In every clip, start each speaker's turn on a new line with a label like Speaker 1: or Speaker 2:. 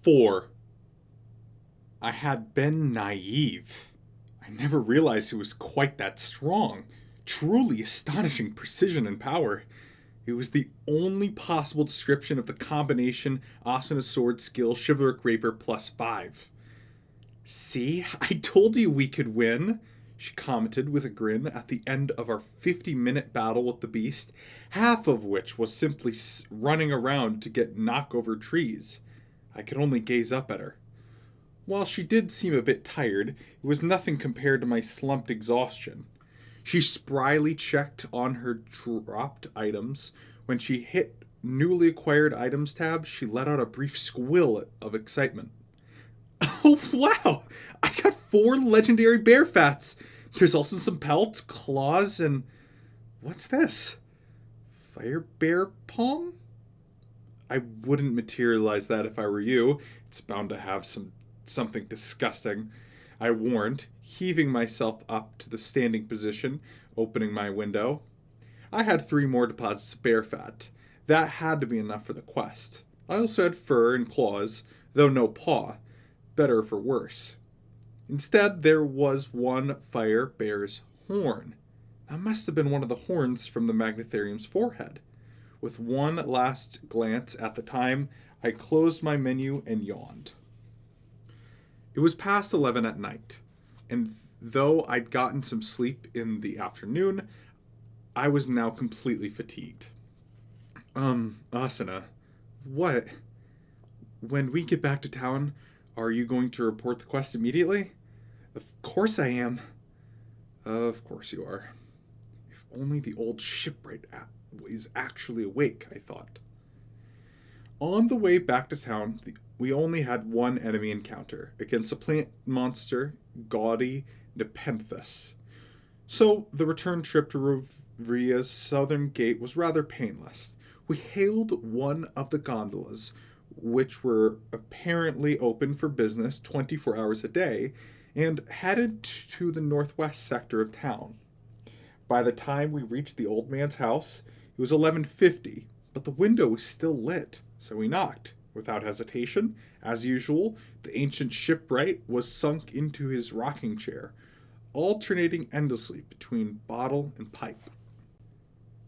Speaker 1: 4. I had been naive. I never realized it was quite that strong. Truly astonishing precision and power. It was the only possible description of the combination Asuna's sword skill chivalric rapier +5. See, I told you we could win, she commented with a grin at the end of our 50-minute battle with the beast, half of which was simply running around to get knock over trees. I could only gaze up at her. While she did seem a bit tired, it was nothing compared to my slumped exhaustion. She spryly checked on her dropped items. When she hit newly acquired items tab, she let out a brief squeal of excitement. Oh, wow! I got 4 legendary bear fats! There's also some pelts, claws, and... what's this? Fire bear palm? I wouldn't materialize that if I were you. It's bound to have something disgusting, I warned, heaving myself up to the standing position, opening my window. I had 3 more deposits of bear fat. That had to be enough for the quest. I also had fur and claws, though no paw. Better for worse. Instead, there was one fire bear's horn. That must have been one of the horns from the Magnetherium's forehead. With one last glance at the time, I closed my menu and yawned. It was past 11 at night, and though I'd gotten some sleep in the afternoon, I was now completely fatigued. Asuna, what? When we get back to town, are you going to report the quest immediately? Of course I am. Of course you are. If only the old shipwright is actually awake, I thought. On the way back to town, we only had one enemy encounter, against a plant monster, gaudy Nepenthes. So the return trip to Ria's southern gate was rather painless. We hailed one of the gondolas, which were apparently open for business 24 hours a day, and headed to the northwest sector of town. By the time we reached the old man's house, it was 11:50, but the window was still lit, so we knocked. Without hesitation, as usual, the ancient shipwright was sunk into his rocking chair, alternating endlessly between bottle and pipe.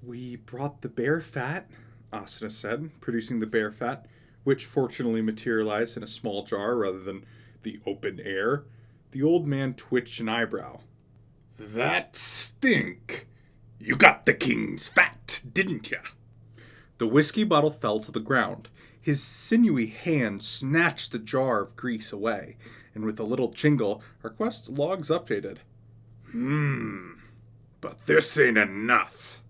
Speaker 1: We brought the bear fat, Asuna said, producing the bear fat, which fortunately materialized in a small jar rather than the open air. The old man twitched an eyebrow.
Speaker 2: That stink! You got the king's fat, didn't ya?
Speaker 1: The whiskey bottle fell to the ground. His sinewy hand snatched the jar of grease away, and with a little jingle, our quest logs updated.
Speaker 2: But this ain't enough.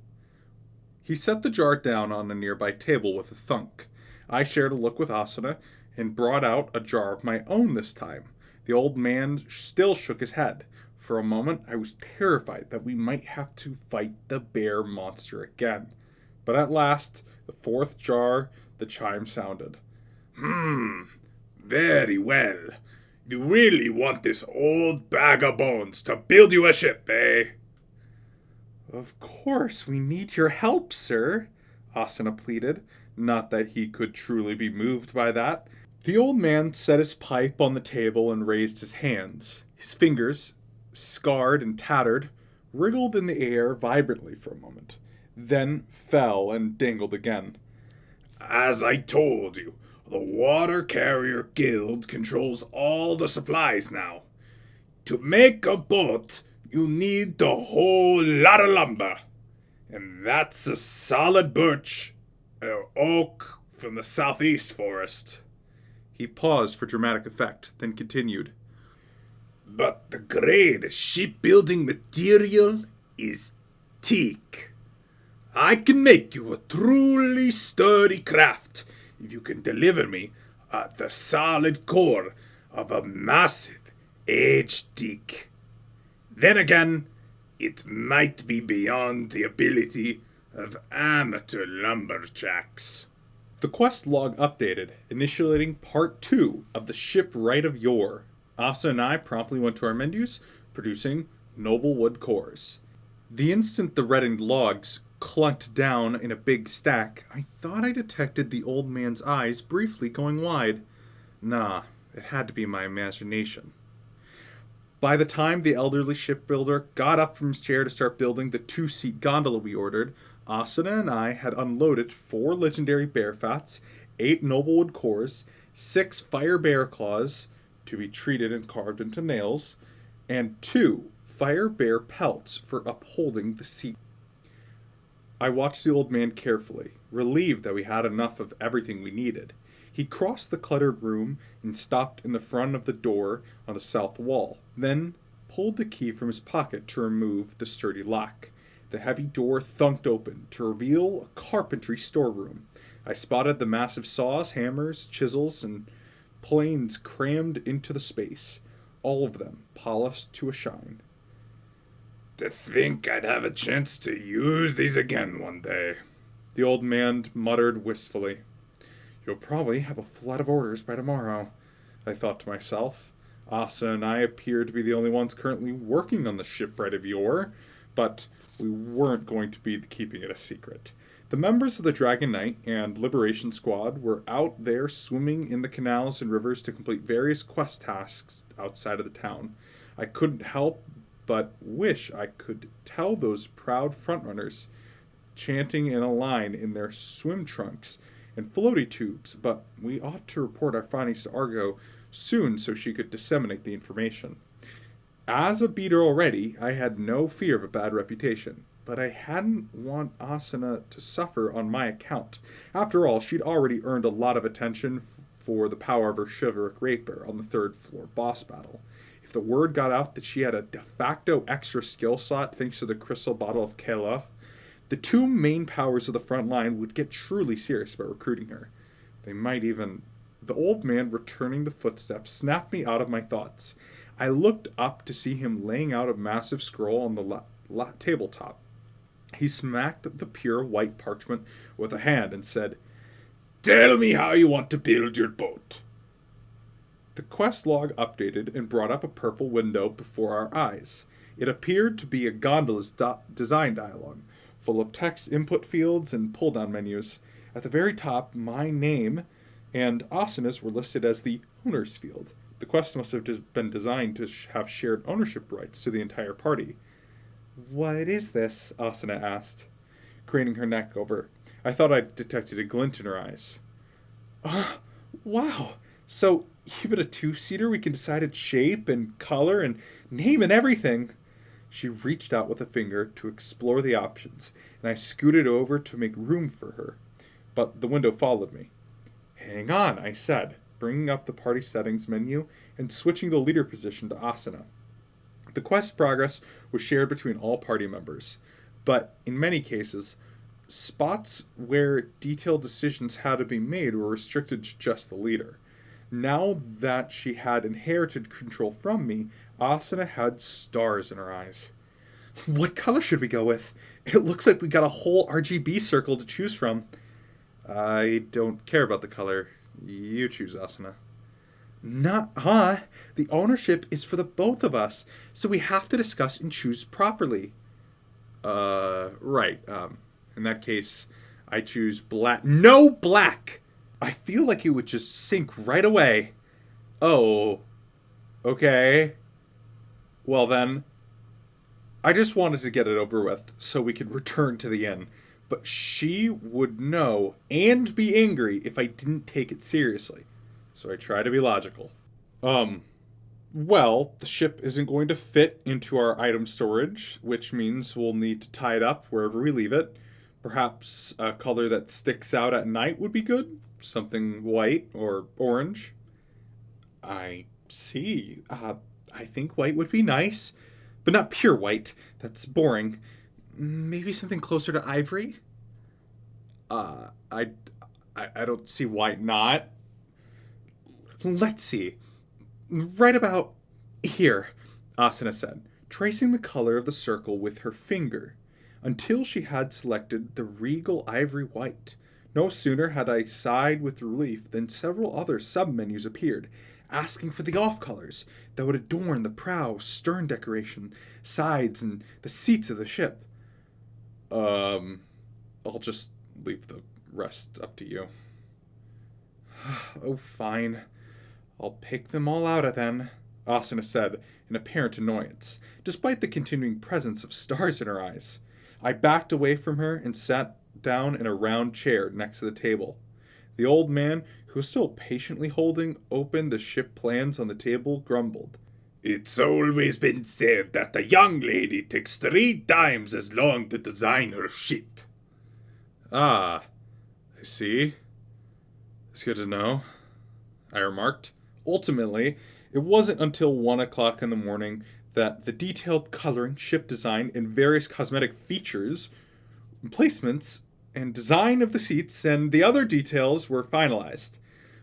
Speaker 1: He set the jar down on a nearby table with a thunk. I shared a look with Asuna and brought out a jar of my own this time. The old man still shook his head. For a moment, I was terrified that we might have to fight the bear monster again. But at last, the 4th jar, the chime sounded.
Speaker 2: Very well. You really want this old bag of bones to build you a ship, eh?
Speaker 1: Of course, we need your help, sir, Asuna pleaded. Not that he could truly be moved by that. The old man set his pipe on the table and raised his hands. His fingers, scarred and tattered, wriggled in the air vibrantly for a moment, then fell and dangled again.
Speaker 2: As I told you, the Water Carrier Guild controls all the supplies now. To make a boat, you'll need the whole lot of lumber. And that's a solid birch or oak from the southeast forest.
Speaker 1: He paused for dramatic effect, then continued.
Speaker 2: But the grade shipbuilding material is teak. I can make you a truly sturdy craft if you can deliver me the solid core of a massive aged teak. Then again, it might be beyond the ability of amateur lumberjacks.
Speaker 1: The quest log updated, initiating part 2 of the Shipwright of Yore. Asa and I promptly went to our menus, producing noble wood cores. The instant the reddened logs clunked down in a big stack, I thought I detected the old man's eyes briefly going wide. Nah, it had to be my imagination. By the time the elderly shipbuilder got up from his chair to start building the two-seat gondola we ordered, Asuna and I had unloaded 4 legendary bear fats, 8 noblewood cores, 6 fire bear claws, to be treated and carved into nails, and 2 fire bear pelts for upholding the seat. I watched the old man carefully, relieved that we had enough of everything we needed. He crossed the cluttered room and stopped in the front of the door on the south wall, then pulled the key from his pocket to remove the sturdy lock. The heavy door thunked open to reveal a carpentry storeroom. I spotted the massive saws, hammers, chisels, and planes crammed into the space, all of them polished to a shine.
Speaker 2: To think I'd have a chance to use these again one day,
Speaker 1: the old man muttered wistfully. You'll probably have a flood of orders by tomorrow, I thought to myself. Asa and I appeared to be the only ones currently working on the shipwright of yore, but we weren't going to be keeping it a secret. The members of the Dragon Knight and Liberation Squad were out there swimming in the canals and rivers to complete various quest tasks outside of the town. I couldn't help but wish I could tell those proud frontrunners, chanting in a line in their swim trunks and floaty tubes, but we ought to report our findings to Argo soon so she could disseminate the information. As a beater already, I had no fear of a bad reputation, but I hadn't want Asuna to suffer on my account. After all, she'd already earned a lot of attention for the power of her chivalric rapier on the 3rd floor boss battle. If the word got out that she had a de facto extra skill slot thanks to the crystal bottle of Kela, the 2 main powers of the front line would get truly serious about recruiting her. They might even... The old man, returning the footsteps, snapped me out of my thoughts. I looked up to see him laying out a massive scroll on the tabletop. He smacked the pure white parchment with a hand and said,
Speaker 2: Tell me how you want to build your boat.
Speaker 1: The quest log updated and brought up a purple window before our eyes. It appeared to be a gondola's design dialogue, full of text input fields and pull-down menus. At the very top, my name and Asuna's were listed as the owner's field. The quest must have been designed to have shared ownership rights to the entire party. What is this? Asuna asked, craning her neck over. I thought I detected a glint in her eyes. Wow! So, even a 2-seater we can decide its shape and color and name and everything. She reached out with a finger to explore the options, and I scooted over to make room for her. But the window followed me. Hang on, I said, bringing up the party settings menu and switching the leader position to Asuna. The quest progress was shared between all party members, but in many cases, spots where detailed decisions had to be made were restricted to just the leader. Now that she had inherited control from me, Asuna had stars in her eyes. What color should we go with? It looks like we got a whole RGB circle to choose from. I don't care about the color. You choose, Asuna. Nuh-uh. The ownership is for the both of us, so we have to discuss and choose properly. Right. In that case, I choose black. No black! I feel like it would just sink right away. Oh. Okay. Well then. I just wanted to get it over with so we could return to the inn. But she would know and be angry if I didn't take it seriously. So I try to be logical. Well, the ship isn't going to fit into our item storage, which means we'll need to tie it up wherever we leave it. Perhaps a color that sticks out at night would be good. Something white or orange. I see. I think white would be nice, but not pure white. That's boring. Maybe something closer to ivory? I don't see why not. Let's see. Right about here, Asuna said, tracing the color of the circle with her finger, until she had selected the regal ivory white. No sooner had I sighed with relief than several other sub-menus appeared, asking for the off-colors that would adorn the prow, stern decoration, sides, and the seats of the ship. I'll just leave the rest up to you. Oh, fine. I'll pick them all out then, Asuna said in apparent annoyance, despite the continuing presence of stars in her eyes. I backed away from her and sat down in a round chair next to the table. The old man, who was still patiently holding open the ship plans on the table, grumbled.
Speaker 2: It's always been said that a young lady takes 3 times as long to design her ship.
Speaker 1: Ah, I see. It's good to know, I remarked. Ultimately, it wasn't until 1 o'clock in the morning that the detailed coloring, ship design, and various cosmetic features, placements, and design of the seats and the other details were finalized.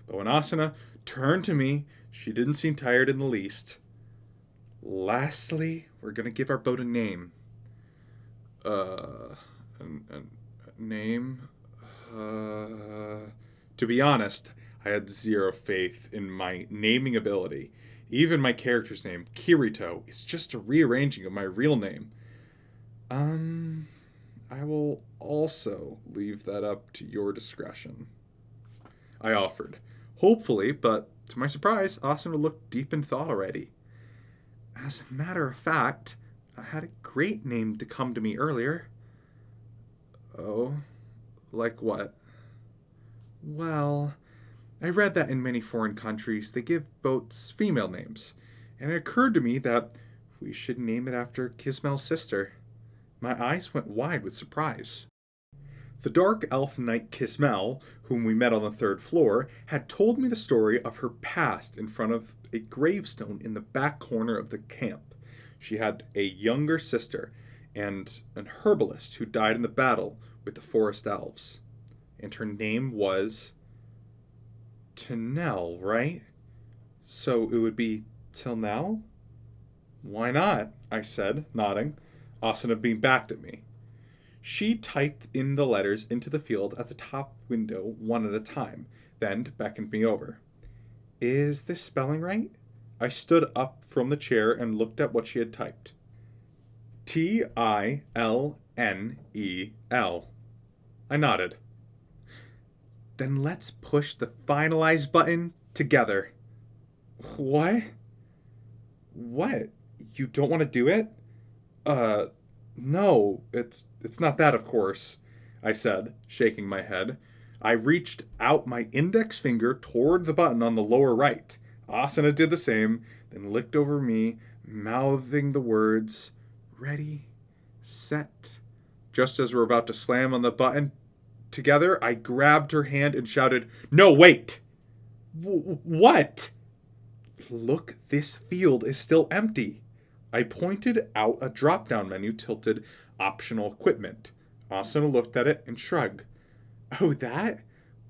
Speaker 1: But when Asuna turned to me, she didn't seem tired in the least. Lastly, we're going to give our boat a name. A name? To be honest, I had zero faith in my naming ability. Even my character's name, Kirito, is just a rearranging of my real name. I will also leave that up to your discretion, I offered. Hopefully, but to my surprise, Asuna looked deep in thought already. As a matter of fact, I had a great name to come to me earlier. Oh, like what? Well, I read that in many foreign countries they give boats female names, and it occurred to me that we should name it after Kismel's sister. My eyes went wide with surprise. The dark elf knight Kismel, whom we met on the 3rd floor, had told me the story of her past in front of a gravestone in the back corner of the camp. She had a younger sister and an herbalist who died in the battle with the forest elves. And her name was Tennell, right? So it would be Tilnell? Why not? I said, nodding. Asuna beamed back at me. She typed in the letters into the field at the top window one at a time, then beckoned me over. Is this spelling right? I stood up from the chair and looked at what she had typed. Tilnel. I nodded. Then let's push the finalize button together. What? What? You don't want to do it? No, it's not that, of course, I said, shaking my head. I reached out my index finger toward the button on the lower right. Asuna did the same, then looked over me, mouthing the words, ready, set. Just as we're about to slam on the button together, I grabbed her hand and shouted, No, wait! What? Look, this field is still empty. I pointed out a drop-down menu tilted optional equipment. Asuna looked at it and shrugged. Oh, that?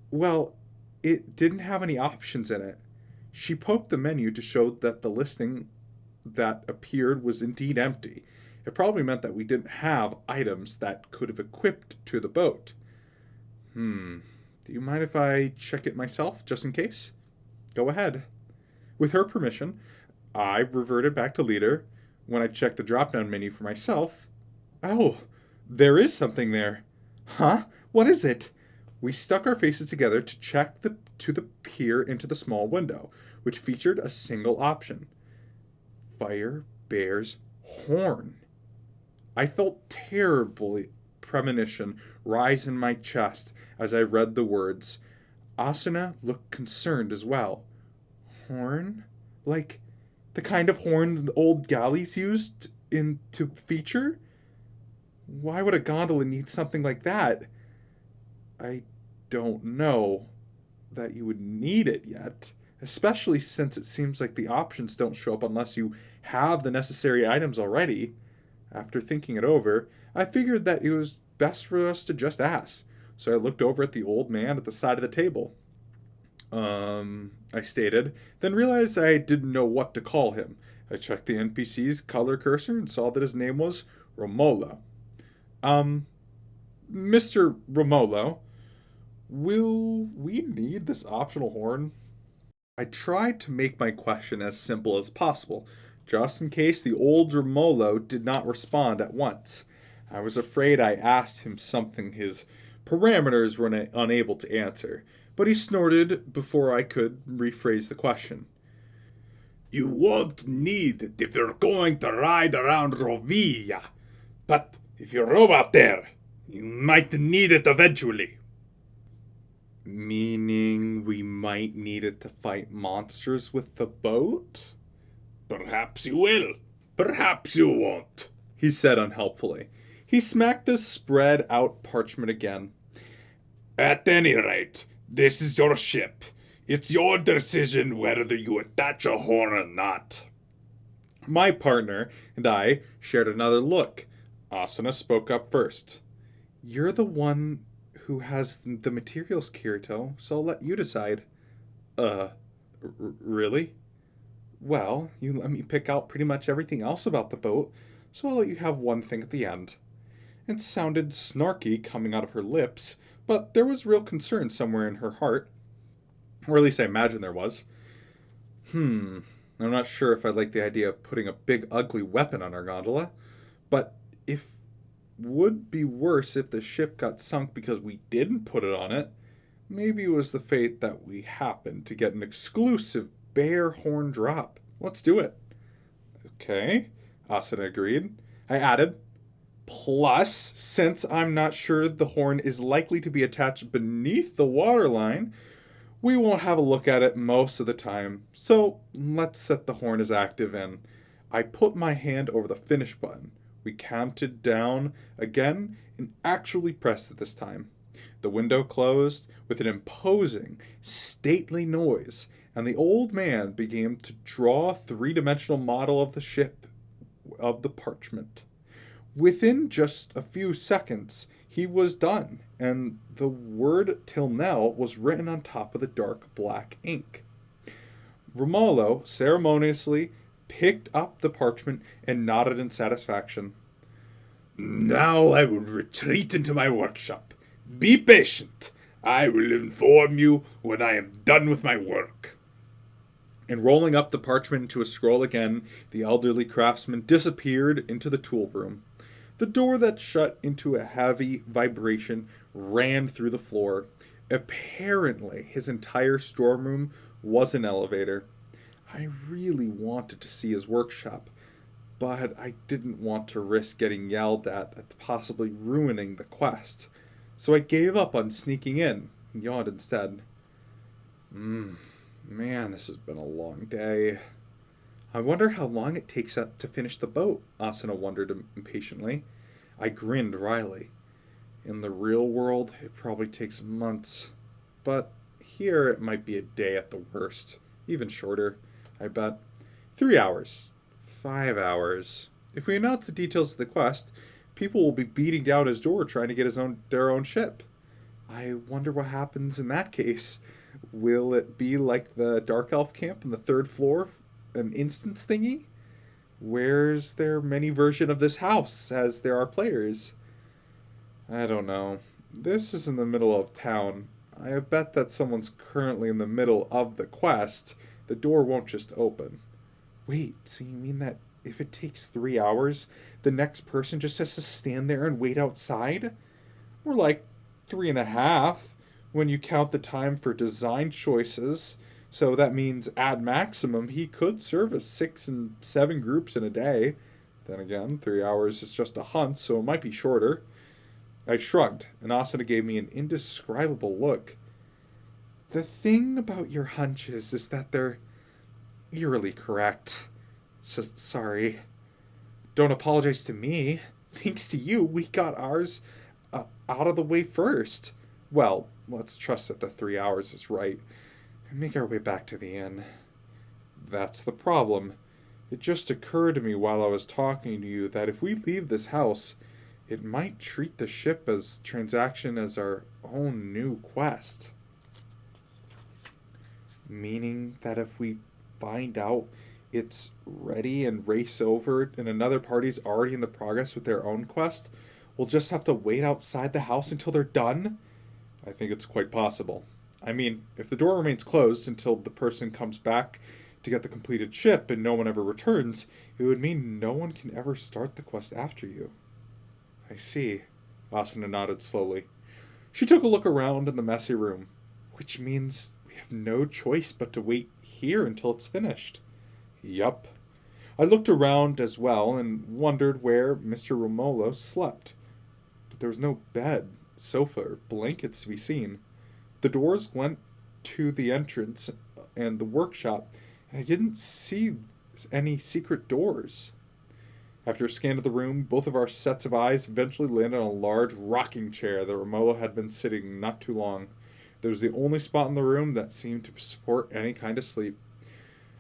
Speaker 1: Well, it didn't have any options in it. She poked the menu to show that the listing that appeared was indeed empty. It probably meant that we didn't have items that could have equipped to the boat. Do you mind if I check it myself, just in case? Go ahead. With her permission, I reverted back to leader. When I checked the drop-down menu for myself, oh, there is something there. Huh? What is it? We stuck our faces together to check the peer into the small window, which featured a single option. Fire Bear's horn. I felt terribly premonition rise in my chest as I read the words. Asuna looked concerned as well. Horn? Like the kind of horn the old galleys used to feature? Why would a gondola need something like that? I don't know that you would need it yet, especially since it seems like the options don't show up unless you have the necessary items already. After thinking it over, I figured that it was best for us to just ask, so I looked over at the old man at the side of the table. I stated, then realized I didn't know what to call him. I checked the NPC's color cursor and saw that his name was Romolo. Mr. Romolo, will we need this optional horn? I tried to make my question as simple as possible, just in case the old Romolo did not respond at once. I was afraid I asked him something his parameters were unable to answer, but he snorted before I could rephrase the question.
Speaker 2: You won't need it if you're going to ride around Rovilla. But if you row out there, you might need it eventually.
Speaker 1: Meaning we might need it to fight monsters with the boat?
Speaker 2: Perhaps you will. Perhaps you won't,
Speaker 1: he said unhelpfully. He smacked the spread out parchment again.
Speaker 2: At any rate, this is your ship. It's your decision whether you attach a horn or not.
Speaker 1: My partner and I shared another look. Asuna spoke up first. You're the one who has the materials, Kirito, so I'll let you decide. Really? Well, you let me pick out pretty much everything else about the boat, so I'll let you have one thing at the end. It sounded snarky coming out of her lips, but there was real concern somewhere in her heart. Or at least I imagine there was. I'm not sure if I like the idea of putting a big ugly weapon on our gondola, but if would be worse if the ship got sunk because we didn't put it on it. Maybe it was the fate that we happened to get an exclusive bear horn drop. Let's do it. Okay, Asuna agreed. I added, plus, since I'm not sure the horn is likely to be attached beneath the waterline, we won't have a look at it most of the time, so let's set the horn as active and I put my hand over the finish button. We counted down again and actually pressed it this time. The window closed with an imposing, stately noise, and the old man began to draw a three-dimensional model of the ship of the parchment. Within just a few seconds, he was done, and the word Tilnell was written on top of the dark black ink. Romulo ceremoniously picked up the parchment and nodded in satisfaction.
Speaker 2: Now I will retreat into my workshop. Be patient. I will inform you when I am done with my work.
Speaker 1: And rolling up the parchment into a scroll again, the elderly craftsman disappeared into the tool room. The door that shut into a heavy vibration ran through the floor. Apparently, his entire storeroom was an elevator. I really wanted to see his workshop, but I didn't want to risk getting yelled at possibly ruining the quest. So I gave up on sneaking in and yawned instead. Man, this has been a long day. I wonder how long it takes to finish the boat, Asuna wondered impatiently. I grinned wryly. In the real world, it probably takes months. But here it might be a day at the worst. Even shorter, I bet. 3 hours. 5 hours. If we announce the details of the quest, people will be beating down his door trying to get their own ship. I wonder what happens in that case. Will it be like the Dark Elf camp on the 3rd floor? An instance thingy? Where's their mini version of this house as there are players? I don't know. This is in the middle of town. I bet that someone's currently in the middle of the quest. The door won't just open. Wait, so you mean that if it takes 3 hours, the next person just has to stand there and wait outside? More like 3.5 when you count the time for design choices. So that means at maximum he could service 6 and 7 groups in a day. Then again, 3 hours is just a hunt, so it might be shorter. I shrugged, and Asuna gave me an indescribable look. The thing about your hunches is that they're eerily correct. Sorry. Don't apologize to me. Thanks to you, we got ours out of the way first. Well, let's trust that the 3 hours is right and make our way back to the inn. That's the problem. It just occurred to me while I was talking to you that if we leave this house, it might treat the ship as transaction as our own new quest. Meaning that if we find out it's ready and race over and another party's already in the progress with their own quest, we'll just have to wait outside the house until they're done? I think it's quite possible. I mean, if the door remains closed until the person comes back to get the completed ship and no one ever returns, it would mean no one can ever start the quest after you. I see. Asuna nodded slowly. She took a look around in the messy room. Which means we have no choice but to wait here until it's finished. Yup. I looked around as well and wondered where Mr. Romolo slept. But there was no bed, sofa, or blankets to be seen. The doors went to the entrance and the workshop, and I didn't see any secret doors. After a scan of the room, both of our sets of eyes eventually landed on a large rocking chair that Romolo had been sitting not too long. It was the only spot in the room that seemed to support any kind of sleep.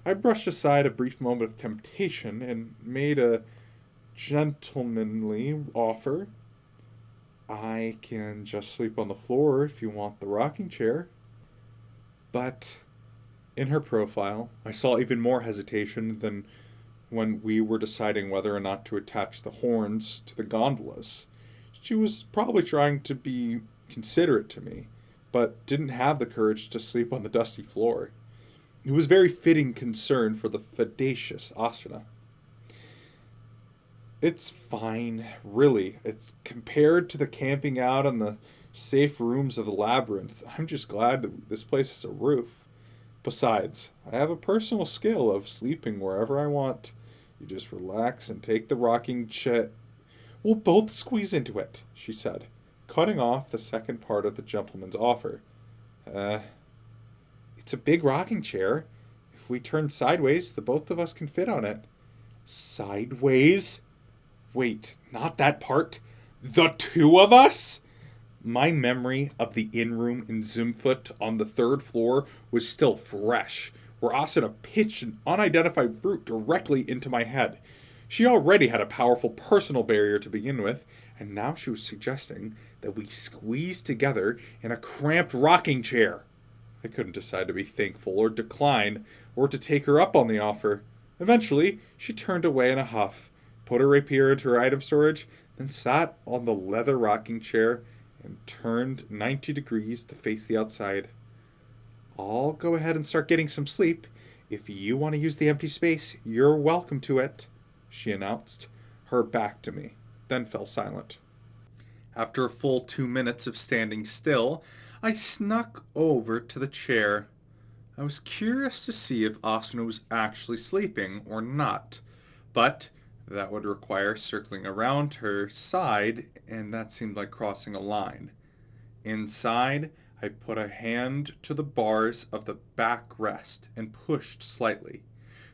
Speaker 1: I brushed aside a brief moment of temptation and made a gentlemanly offer. I can just sleep on the floor if you want the rocking chair. But in her profile, I saw even more hesitation than when we were deciding whether or not to attach the horns to the gondolas. She was probably trying to be considerate to me, but didn't have the courage to sleep on the dusty floor. It was very fitting concern for the fedacious Asuna. It's fine, really. It's compared to the camping out in the safe rooms of the labyrinth. I'm just glad that this place has a roof. Besides, I have a personal skill of sleeping wherever I want. You just relax and take the rocking chair. We'll both squeeze into it, she said, cutting off the second part of the gentleman's offer. It's a big rocking chair. If we turn sideways, the both of us can fit on it. Sideways? Wait, not that part. The two of us? My memory of the in-room in Zumfoot on the third floor was still fresh, where Asuna pitched an unidentified fruit directly into my head. She already had a powerful personal barrier to begin with, and now she was suggesting that we squeeze together in a cramped rocking chair. I couldn't decide to be thankful or decline, or to take her up on the offer. Eventually, she turned away in a huff, put her rapier into her item storage, then sat on the leather rocking chair and turned 90 degrees to face the outside. I'll go ahead and start getting some sleep. If you want to use the empty space, you're welcome to it, she announced, her back to me, then fell silent. After a full 2 minutes of standing still, I snuck over to the chair. I was curious to see if Asuna was actually sleeping or not, but that would require circling around her side, and that seemed like crossing a line. Inside, I put a hand to the bars of the backrest and pushed slightly.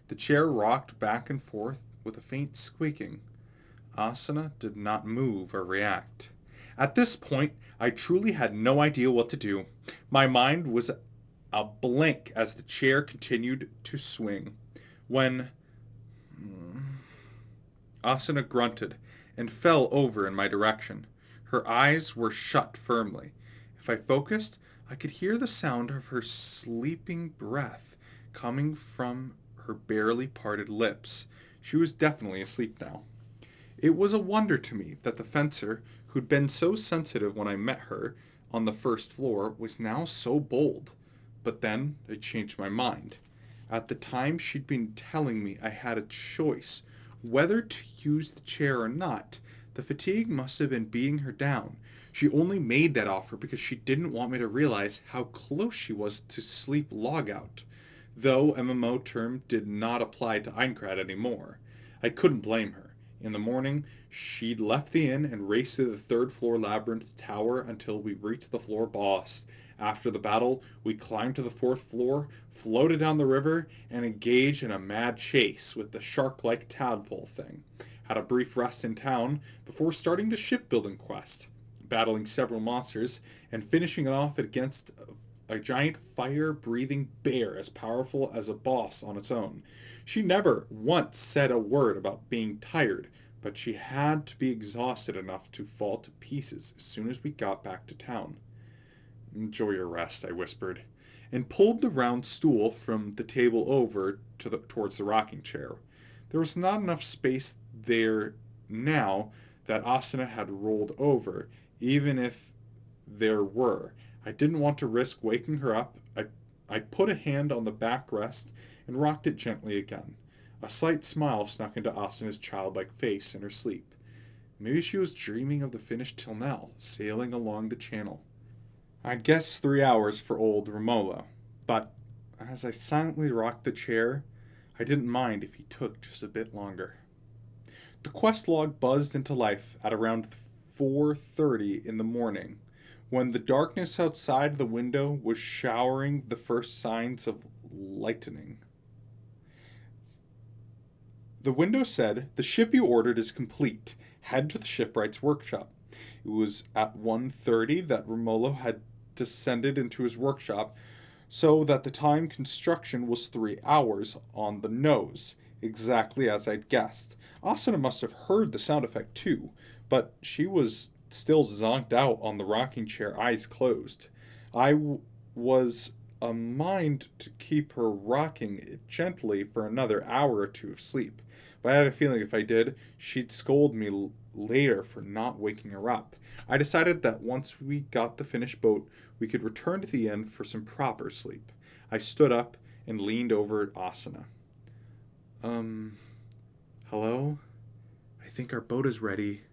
Speaker 1: The chair rocked back and forth with a faint squeaking. Asuna did not move or react. At this point, I truly had no idea what to do. My mind was a blank as the chair continued to swing. When Asuna grunted and fell over in my direction. Her eyes were shut firmly. If I focused, I could hear the sound of her sleeping breath coming from her barely parted lips. She was definitely asleep now. It was a wonder to me that the fencer, who'd been so sensitive when I met her on the first floor, was now so bold. But then I changed my mind. At the time, she'd been telling me I had a choice whether to use the chair or not. The fatigue must have been beating her down. She only made that offer because she didn't want me to realize how close she was to sleep logout, though MMO term did not apply to Aincrad anymore. I couldn't blame her. In the morning, she'd left the inn and raced through the third floor labyrinth tower until we reached the floor boss. After the battle, we climbed to the fourth floor, floated down the river, and engaged in a mad chase with the shark-like tadpole thing. Had a brief rest in town before starting the shipbuilding quest, battling several monsters, and finishing it off against a giant fire-breathing bear as powerful as a boss on its own. She never once said a word about being tired, but she had to be exhausted enough to fall to pieces as soon as we got back to town. "Enjoy your rest," I whispered, and pulled the round stool from the table over towards the rocking chair. There was not enough space there now that Asuna had rolled over, even if there were. I didn't want to risk waking her up. I put a hand on the backrest and rocked it gently again. A slight smile snuck into Asuna's childlike face in her sleep. Maybe she was dreaming of the finished Tilnell, sailing along the channel. I'd guess 3 hours for old Romola, but as I silently rocked the chair, I didn't mind if he took just a bit longer. The quest log buzzed into life at around 4:30 in the morning, when the darkness outside the window was showering the first signs of lightening. The window said, "The ship you ordered is complete. Head to the shipwright's workshop." It was at 1:30 that Romola had descended into his workshop, so that the time construction was 3 hours on the nose, exactly as I'd guessed. Asuna must have heard the sound effect too, but she was still zonked out on the rocking chair, eyes closed. Was a mind to keep her rocking it gently for another hour or two of sleep, but I had a feeling if I did, she'd scold me later for not waking her up. I decided that once we got the finished boat, we could return to the inn for some proper sleep. I stood up and leaned over at Asuna. Hello? I think our boat is ready.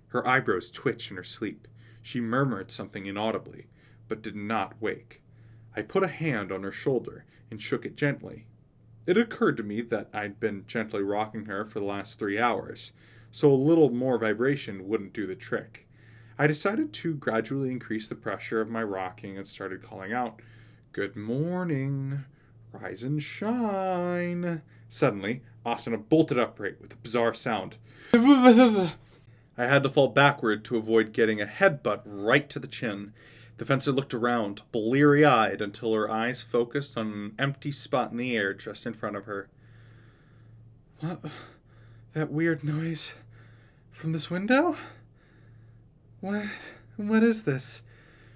Speaker 1: Her eyebrows twitched in her sleep. She murmured something inaudibly, but did not wake. I put a hand on her shoulder and shook it gently. It occurred to me that I'd been gently rocking her for the last 3 hours, so a little more vibration wouldn't do the trick. I decided to gradually increase the pressure of my rocking and started calling out, "Good morning. Rise and shine." Suddenly, Asuna bolted upright with a bizarre sound. I had to fall backward to avoid getting a headbutt right to the chin. The fencer looked around, bleary-eyed, until her eyes focused on an empty spot in the air just in front of her. "What? That weird noise from this window? What is this?"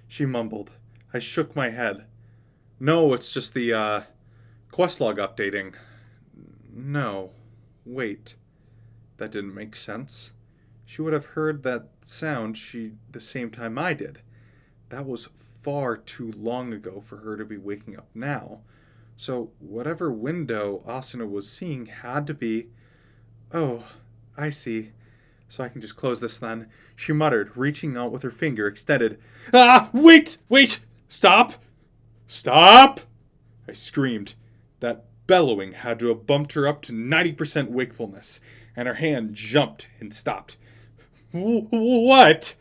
Speaker 1: she mumbled. I shook my head. "No, it's just the, quest log updating." No. Wait. That didn't make sense. She would have heard that sound the same time I did. That was far too long ago for her to be waking up now. So whatever window Asuna was seeing had to be... Oh, I see. So I can just close this then, she muttered, reaching out with her finger extended. "Ah! Wait! Stop! Stop!" I screamed. That bellowing had to have bumped her up to 90% wakefulness, and her hand jumped and stopped. "What?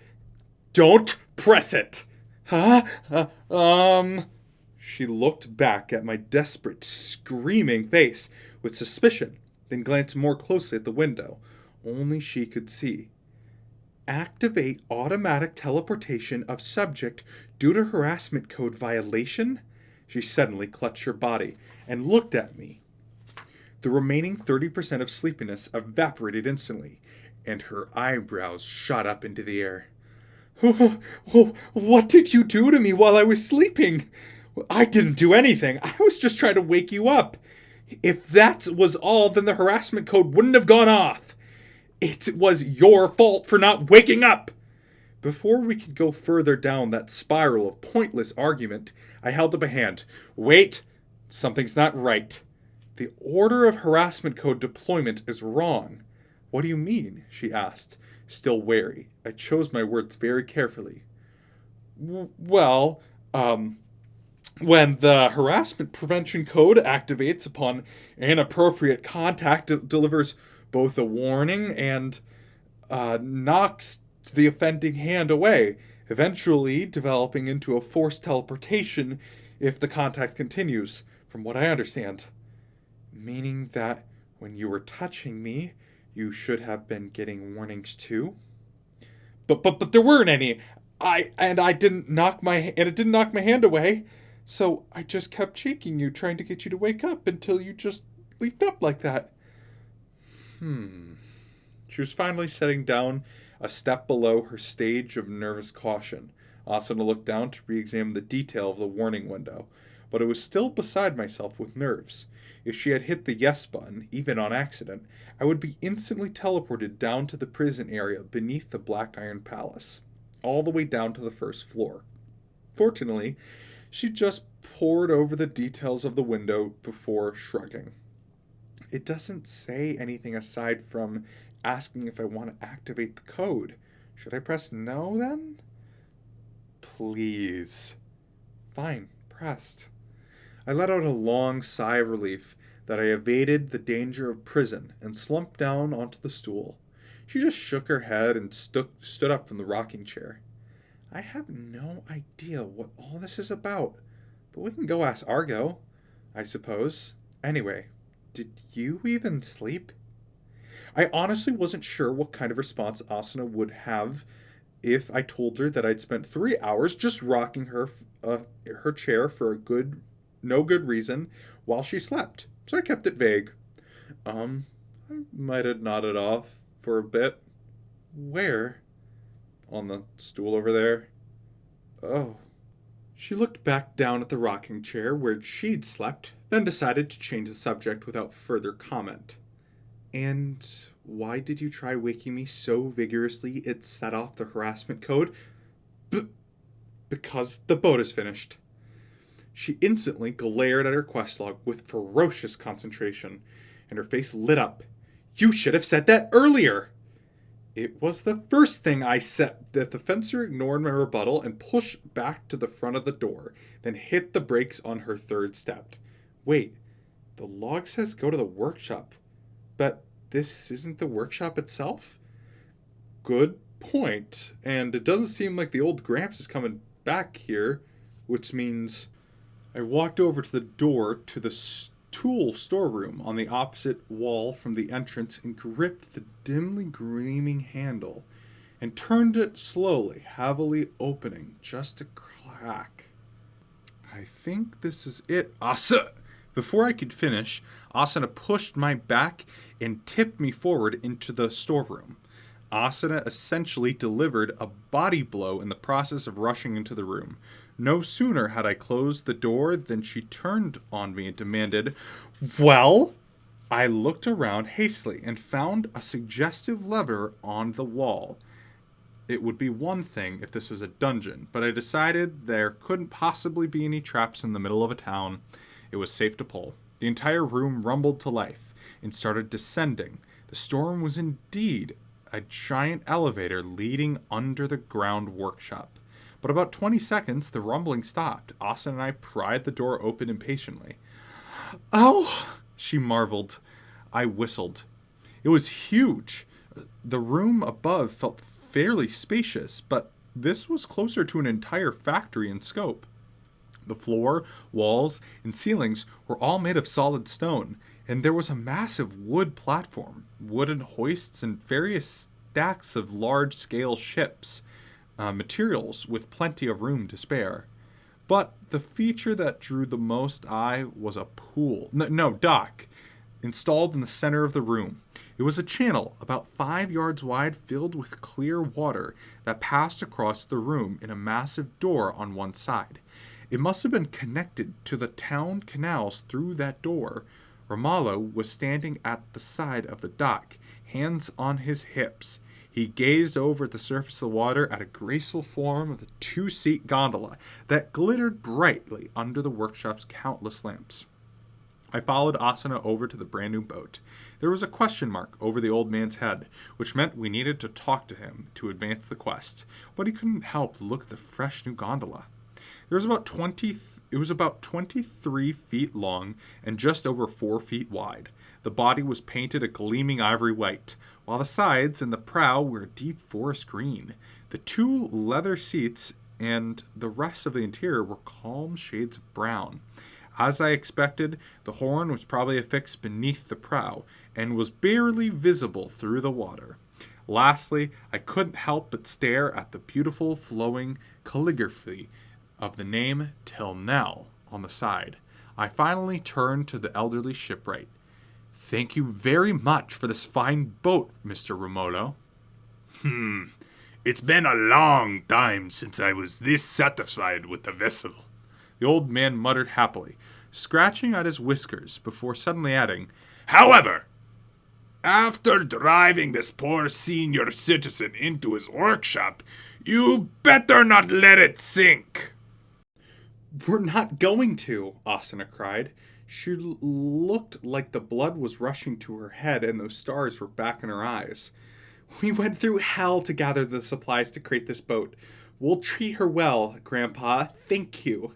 Speaker 1: Don't press it!" "Huh? She looked back at my desperate, screaming face with suspicion, then glanced more closely at the window. Only she could see. "Activate automatic teleportation of subject due to harassment code violation?" She suddenly clutched her body and looked at me. The remaining 30% of sleepiness evaporated instantly, and her eyebrows shot up into the air. "What did you do to me while I was sleeping?" "I didn't do anything. I was just trying to wake you up. If that was all, then the harassment code wouldn't have gone off. It was your fault for not waking up." Before we could go further down that spiral of pointless argument, I held up a hand. "Wait, something's not right. The order of harassment code deployment is wrong." "What do you mean?" she asked, still wary. I chose my words very carefully. Well, when the harassment prevention code activates upon inappropriate contact, it delivers both a warning and knocks the offending hand away, eventually developing into a forced teleportation if the contact continues, from what I understand." "Meaning that when you were touching me, you should have been getting warnings too?" But there weren't any. It didn't knock my hand away. So I just kept shaking you, trying to get you to wake up until you just leaped up like that." She was finally setting down a step below her stage of nervous caution. Asuna looked down to re-examine the detail of the warning window, but I was still beside myself with nerves. If she had hit the yes button, even on accident, I would be instantly teleported down to the prison area beneath the Black Iron Palace, all the way down to the first floor. Fortunately, she just pored over the details of the window before shrugging. "It doesn't say anything aside from asking if I want to activate the code. Should I press no then?" Please. Fine, pressed. I let out a long sigh of relief that I evaded the danger of prison and slumped down onto the stool. She just shook her head and stood up from the rocking chair. I have no idea what all this is about, but we can go ask Argo, I suppose. Anyway, did you even sleep? I honestly wasn't sure what kind of response Asuna would have if I told her that I'd spent 3 hours just rocking her chair for no good reason while she slept. So I kept it vague. I might have nodded off for a bit. Where? On the stool over there. Oh. She looked back down at the rocking chair where she'd slept, then decided to change the subject without further comment. And why did you try waking me so vigorously it set off the harassment code? Because the boat is finished. She instantly glared at her quest log with ferocious concentration, and her face lit up. You should have said that earlier! It was the first thing I said. That the fencer ignored my rebuttal and pushed back to the front of the door, then hit the brakes on her third step. Wait, the log says go to the workshop. But this isn't the workshop itself? Good point. And it doesn't seem like the old Gramps is coming back here, which means I walked over to the door to the tool storeroom on the opposite wall from the entrance and gripped the dimly gleaming handle and turned it slowly, heavily opening just a crack. I think this is it. Asa! Before I could finish, Asuna pushed my back and tipped me forward into the storeroom. Asuna essentially delivered a body blow in the process of rushing into the room. No sooner had I closed the door than she turned on me and demanded, Well? I looked around hastily and found a suggestive lever on the wall. It would be one thing if this was a dungeon, but I decided there couldn't possibly be any traps in the middle of a town. It was safe to pull. The entire room rumbled to life and started descending. The storm was indeed a giant elevator leading under the ground workshop. But about 20 seconds, the rumbling stopped. Austin and I pried the door open impatiently. Oh, she marveled. I whistled. It was huge. The room above felt fairly spacious, but this was closer to an entire factory in scope. The floor, walls, and ceilings were all made of solid stone, and there was a massive wood platform, wooden hoists, and various stacks of large-scale ships. Materials with plenty of room to spare. But the feature that drew the most eye was a pool. Dock. Installed in the center of the room. It was a channel about 5 yards wide filled with clear water that passed across the room in a massive door on one side. It must have been connected to the town canals through that door. Romalo was standing at the side of the dock, hands on his hips. He gazed over at the surface of the water at a graceful form of the 2-seat gondola that glittered brightly under the workshop's countless lamps. I followed Asuna over to the brand new boat. There was a question mark over the old man's head, which meant we needed to talk to him to advance the quest, but he couldn't help look at the fresh new gondola. It was about 23 feet long and just over 4 feet wide. The body was painted a gleaming ivory white, while the sides and the prow were a deep forest green. The 2 leather seats and the rest of the interior were calm shades of brown. As I expected, the horn was probably affixed beneath the prow and was barely visible through the water. Lastly, I couldn't help but stare at the beautiful flowing calligraphy of the name Tilnell on the side. I finally turned to the elderly shipwright. Thank you very much for this fine boat, Mr. Romolo.
Speaker 2: It's been a long time since I was this satisfied with the vessel.
Speaker 1: The old man muttered happily, scratching at his whiskers before suddenly adding,
Speaker 2: However, after driving this poor senior citizen into his workshop, you better not let it sink.
Speaker 1: We're not going to, Asuna cried. She looked like the blood was rushing to her head and those stars were back in her eyes. We went through hell to gather the supplies to create this boat. We'll treat her well, Grandpa. Thank you.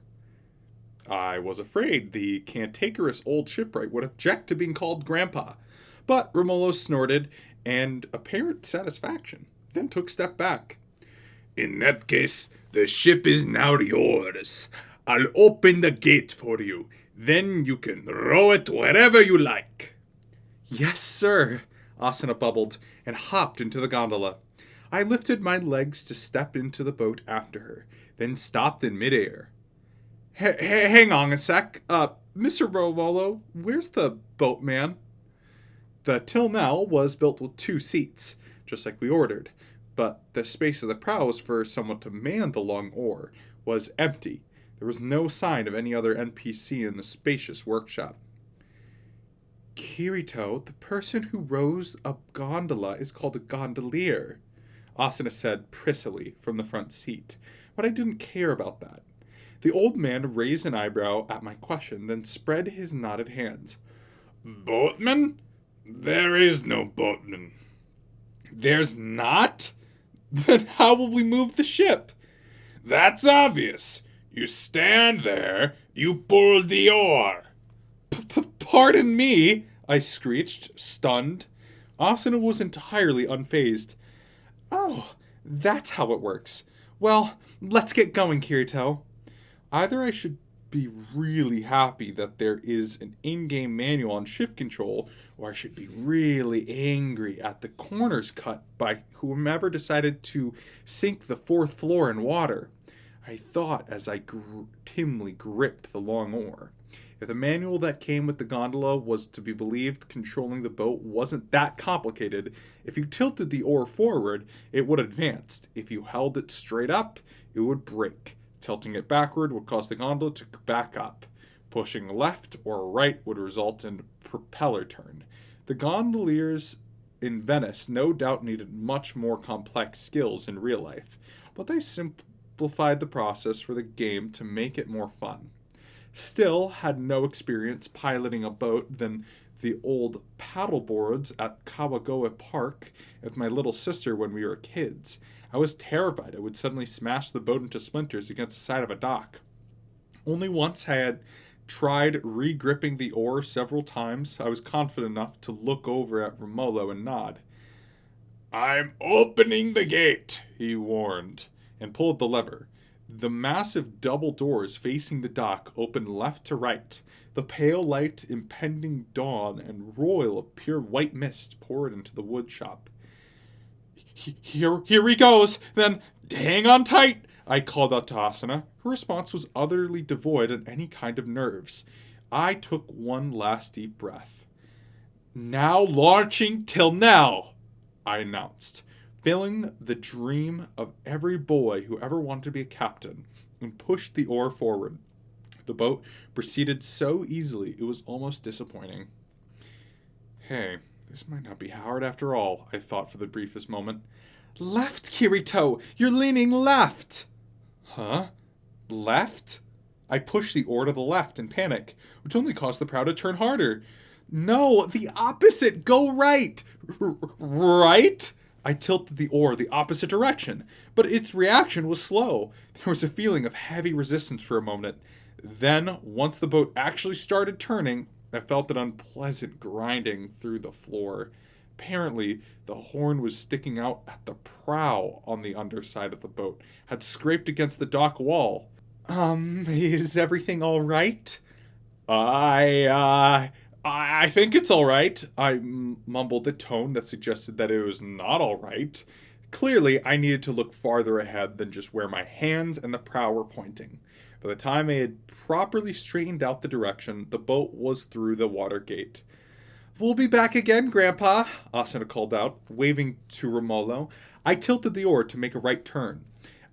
Speaker 1: I was afraid the cantankerous old shipwright would object to being called Grandpa, but Romolo snorted in apparent satisfaction, then took a step back.
Speaker 2: In that case, the ship is now yours. I'll open the gate for you. Then you can row it wherever you like.
Speaker 1: Yes, sir, Asuna bubbled and hopped into the gondola. I lifted my legs to step into the boat after her, then stopped in midair. Hang on a sec. Mr. Romolo, where's the boatman? The Tilnell was built with 2 seats, just like we ordered, but the space of the prows for someone to man the long oar was empty. There was no sign of any other NPC in the spacious workshop. Kirito, the person who rows a gondola is called a gondolier, Asuna said prissily from the front seat, but I didn't care about that. The old man raised an eyebrow at my question, then spread his knotted hands.
Speaker 2: Boatman? There is no boatman.
Speaker 1: There's not? Then how will we move the ship?
Speaker 2: That's obvious. You stand there, you pull the oar.
Speaker 1: Pardon me, I screeched, stunned. Asuna was entirely unfazed. Oh, that's how it works. Well, let's get going, Kirito. Either I should be really happy that there is an in-game manual on ship control, or I should be really angry at the corners cut by whomever decided to sink the 4th floor in water. I thought as I timidly gripped the long oar. If the manual that came with the gondola was to be believed, controlling the boat wasn't that complicated. If you tilted the oar forward, it would advance. If you held it straight up, it would break. Tilting it backward would cause the gondola to back up. Pushing left or right would result in propeller turn. The gondoliers in Venice no doubt needed much more complex skills in real life, but they simplified the process for the game to make it more fun. Still had no experience piloting a boat than the old paddleboards at Kawahara Park with my little sister when we were kids. I was terrified I would suddenly smash the boat into splinters against the side of a dock. Only once I had tried re-gripping the oar several times, I was confident enough to look over at Romolo and nod.
Speaker 2: I'm opening the gate, he warned,
Speaker 1: and pulled the lever. The massive double doors facing the dock opened left to right. The pale light, impending dawn, and roil of pure white mist poured into the wood shop. Here he goes! Then hang on tight! I called out to Asuna. Her response was utterly devoid of any kind of nerves. I took one last deep breath. Now launching till now, I announced, filling the dream of every boy who ever wanted to be a captain, and pushed the oar forward. The boat proceeded so easily it was almost disappointing. Hey, this might not be hard after all, I thought for the briefest moment. Left, Kirito! You're leaning left! Huh? Left? I pushed the oar to the left in panic, which only caused the prow to turn harder. No, the opposite! Go right! Right? I tilted the oar the opposite direction, but its reaction was slow. There was a feeling of heavy resistance for a moment. Then, once the boat actually started turning, I felt an unpleasant grinding through the floor. Apparently, the horn was sticking out at the prow on the underside of the boat, had scraped against the dock wall. Is everything all right? I think it's all right. I mumbled the tone that suggested that it was not all right. Clearly, I needed to look farther ahead than just where my hands and the prow were pointing. By the time I had properly straightened out the direction, the boat was through the water gate. We'll be back again, Grandpa, Asuna called out, waving to Romolo. I tilted the oar to make a right turn,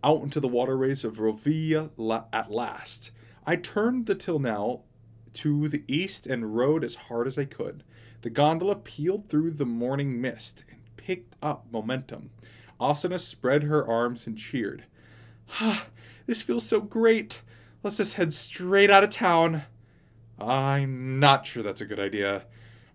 Speaker 1: out into the waterways of Rovia at last. I turned the Tilnell to the east and rowed as hard as I could. The gondola peeled through the morning mist and picked up momentum. Asuna spread her arms and cheered. This feels so great. Let's just head straight out of town. I'm not sure that's a good idea.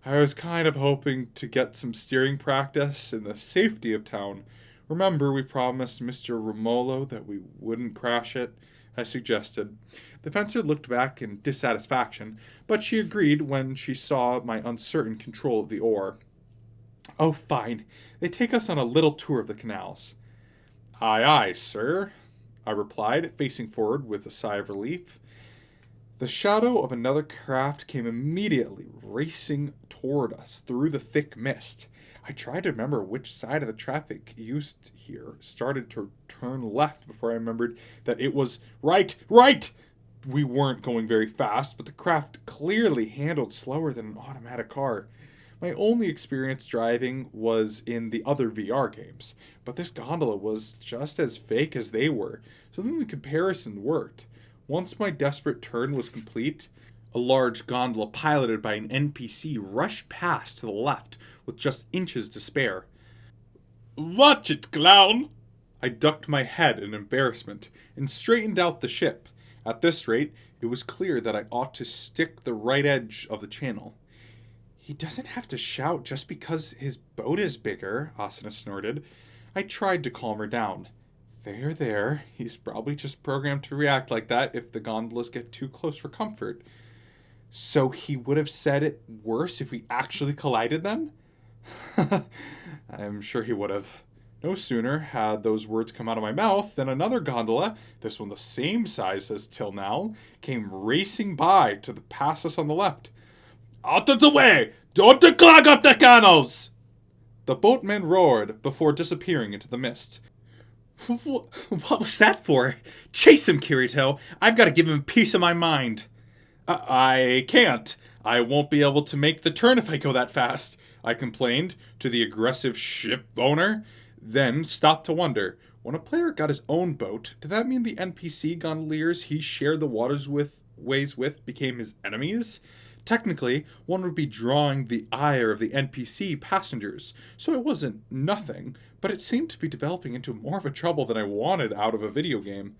Speaker 1: I was kind of hoping to get some steering practice in the safety of town. Remember, we promised Mr. Romolo that we wouldn't crash it? I suggested. The fencer looked back in dissatisfaction, but she agreed when she saw my uncertain control of the oar. Oh, fine. They take us on a little tour of the canals. Aye, aye, sir, I replied, facing forward with a sigh of relief. The shadow of another craft came immediately racing toward us through the thick mist. I tried to remember which side of the traffic used here started to turn left before I remembered that it was right. We weren't going very fast, but the craft clearly handled slower than an automatic car. My only experience driving was in the other VR games, but this gondola was just as fake as they were, so then the comparison worked. Once my desperate turn was complete, a large gondola piloted by an NPC rushed past to the left with just inches to spare. Watch it, clown! I ducked my head in embarrassment and straightened out the ship. At this rate, it was clear that I ought to stick the right edge of the channel. He doesn't have to shout just because his boat is bigger, Asuna snorted. I tried to calm her down. There. He's probably just programmed to react like that if the gondolas get too close for comfort. So he would have said it worse if we actually collided then? I'm sure he would have. No sooner had those words come out of my mouth than another gondola, this one the same size as till now, came racing by to pass us on the left. Out of the way! Don't clog up the canals! The boatman roared before disappearing into the mist. What was that for? Chase him, Kirito. I've got to give him a piece of my mind. I can't. I won't be able to make the turn if I go that fast, I complained to the aggressive ship owner, then stopped to wonder. When a player got his own boat, did that mean the NPC gondoliers he shared the ways with became his enemies? Technically, one would be drawing the ire of the NPC passengers, so it wasn't nothing, but it seemed to be developing into more of a trouble than I wanted out of a video game.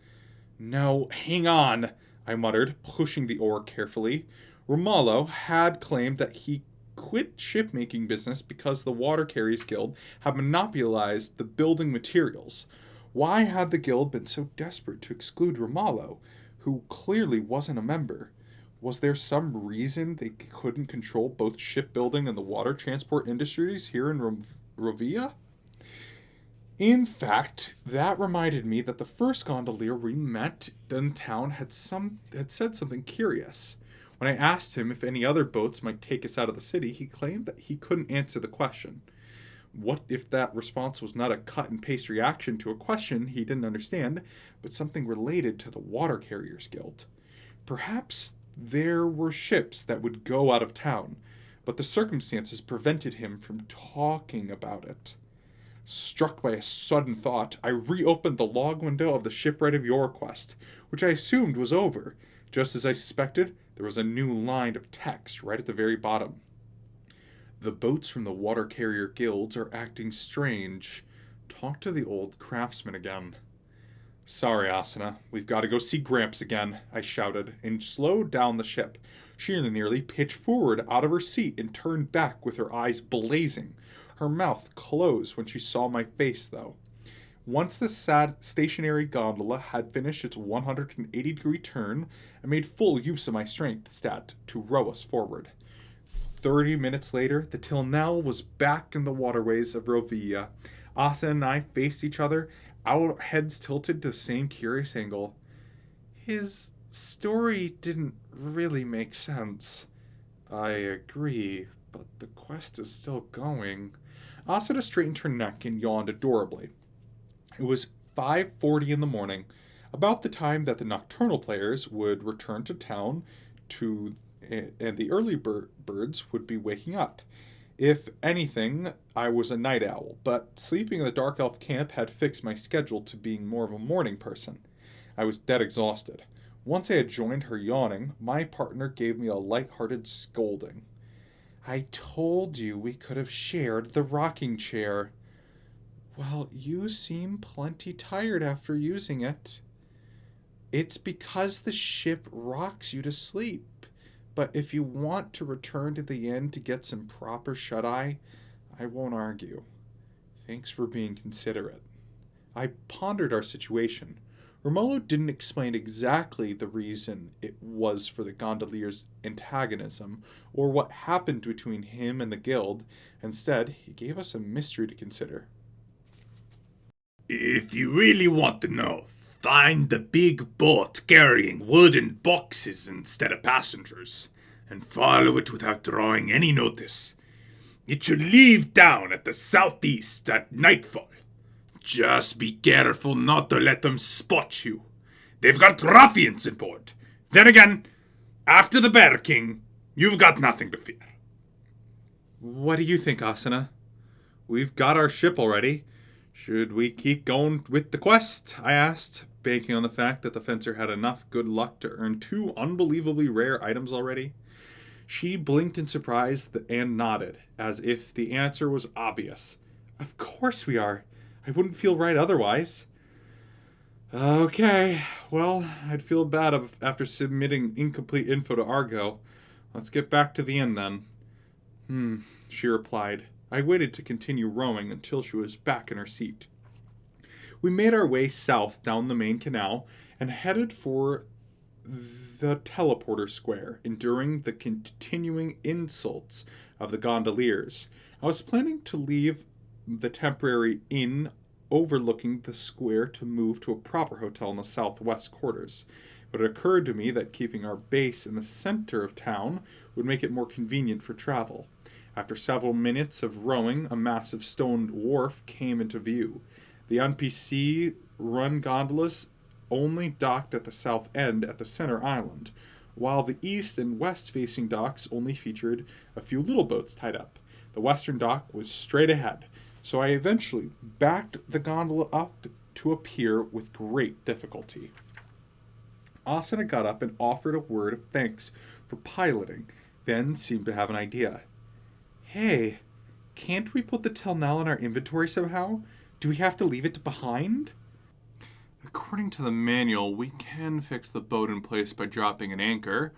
Speaker 1: No, hang on, I muttered, pushing the oar carefully. Romolo had claimed that he quit shipmaking business because the Water Carriers Guild had monopolized the building materials. Why had the guild been so desperate to exclude Romolo, who clearly wasn't a member? Was there some reason they couldn't control both shipbuilding and the water transport industries here in Rovia? In fact, that reminded me that the first gondolier we met in town had said something curious. When I asked him if any other boats might take us out of the city, he claimed that he couldn't answer the question. What if that response was not a cut-and-paste reaction to a question he didn't understand, but something related to the Water Carriers Guild? Perhaps there were ships that would go out of town, but the circumstances prevented him from talking about it. Struck by a sudden thought, I reopened the log window of the shipwright of your quest, which I assumed was over. Just as I suspected, there was a new line of text right at the very bottom. The boats from the Water Carrier Guilds are acting strange. Talk to the old craftsman again. Sorry, Asuna. We've got to go see Gramps again, I shouted, and slowed down the ship. She nearly pitched forward out of her seat and turned back with her eyes blazing. Her mouth closed when she saw my face, though. Once the stationary gondola had finished its 180-degree turn, I made full use of my strength stat to row us forward. 30 minutes later, the Tilnell was back in the waterways of Rovia. Asa and I faced each other, our heads tilted to the same curious angle. His story didn't really make sense. I agree, but the quest is still going. Asuna straightened her neck and yawned adorably. It was 5:40 in the morning, about the time that the nocturnal players would return to town and the early birds would be waking up. If anything, I was a night owl, but sleeping in the Dark Elf camp had fixed my schedule to being more of a morning person. I was dead exhausted. Once I had joined her yawning, my partner gave me a light-hearted scolding. I told you we could have shared the rocking chair. Well, you seem plenty tired after using it. It's because the ship rocks you to sleep. But if you want to return to the inn to get some proper shut-eye, I won't argue. Thanks for being considerate. I pondered our situation. Romulo didn't explain exactly the reason it was for the gondolier's antagonism, or what happened between him and the guild. Instead, he gave us a mystery to consider.
Speaker 2: If you really want to know, find the big boat carrying wooden boxes instead of passengers, and follow it without drawing any notice. It should leave town at the southeast at nightfall. Just be careful not to let them spot you. They've got ruffians aboard. Then again, after the Bear King, you've got nothing to fear.
Speaker 1: What do you think, Asuna? We've got our ship already. Should we keep going with the quest? I asked, banking on the fact that the fencer had enough good luck to earn 2 unbelievably rare items already. She blinked in surprise and nodded, as if the answer was obvious. Of course we are. I wouldn't feel right otherwise. Okay, well, I'd feel bad after submitting incomplete info to Argo. Let's get back to the inn then. She replied. I waited to continue rowing until she was back in her seat. We made our way south down the main canal and headed for the teleporter square, enduring the continuing insults of the gondoliers. I was planning to leave the temporary inn overlooking the square to move to a proper hotel in the southwest quarters. But it occurred to me that keeping our base in the center of town would make it more convenient for travel. After several minutes of rowing, a massive stone wharf came into view. The NPC-run gondolas only docked at the south end at the center island, while the east and west-facing docks only featured a few little boats tied up. The western dock was straight ahead, so I eventually backed the gondola up to a pier with great difficulty. Asuna got up and offered a word of thanks for piloting, then seemed to have an idea. Hey, can't we put the Telnal in our inventory somehow? Do we have to leave it behind? According to the manual, we can fix the boat in place by dropping an anchor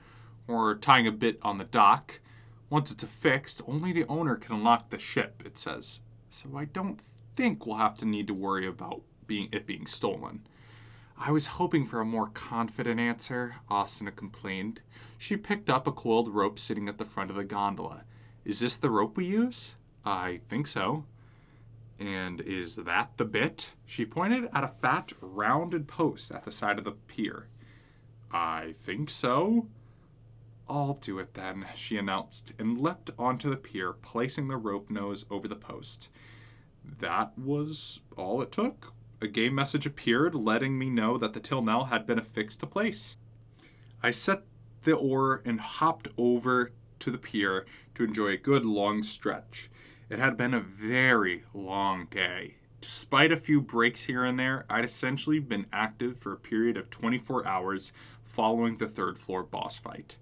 Speaker 1: or tying a bit on the dock. Once it's affixed, only the owner can unlock the ship, it says. So I don't think we'll have to need to worry about it being stolen. I was hoping for a more confident answer, Asuna complained. She picked up a coiled rope sitting at the front of the gondola. Is this the rope we use? I think so. And is that the bit? She pointed at a fat, rounded post at the side of the pier. I think so. I'll do it then, she announced, and leapt onto the pier, placing the rope nose over the post. That was all it took. A game message appeared, letting me know that the Tilnell had been affixed to place. I set the oar and hopped over to the pier to enjoy a good long stretch. It had been a very long day. Despite a few breaks here and there, I'd essentially been active for a period of 24 hours following the third floor boss fight.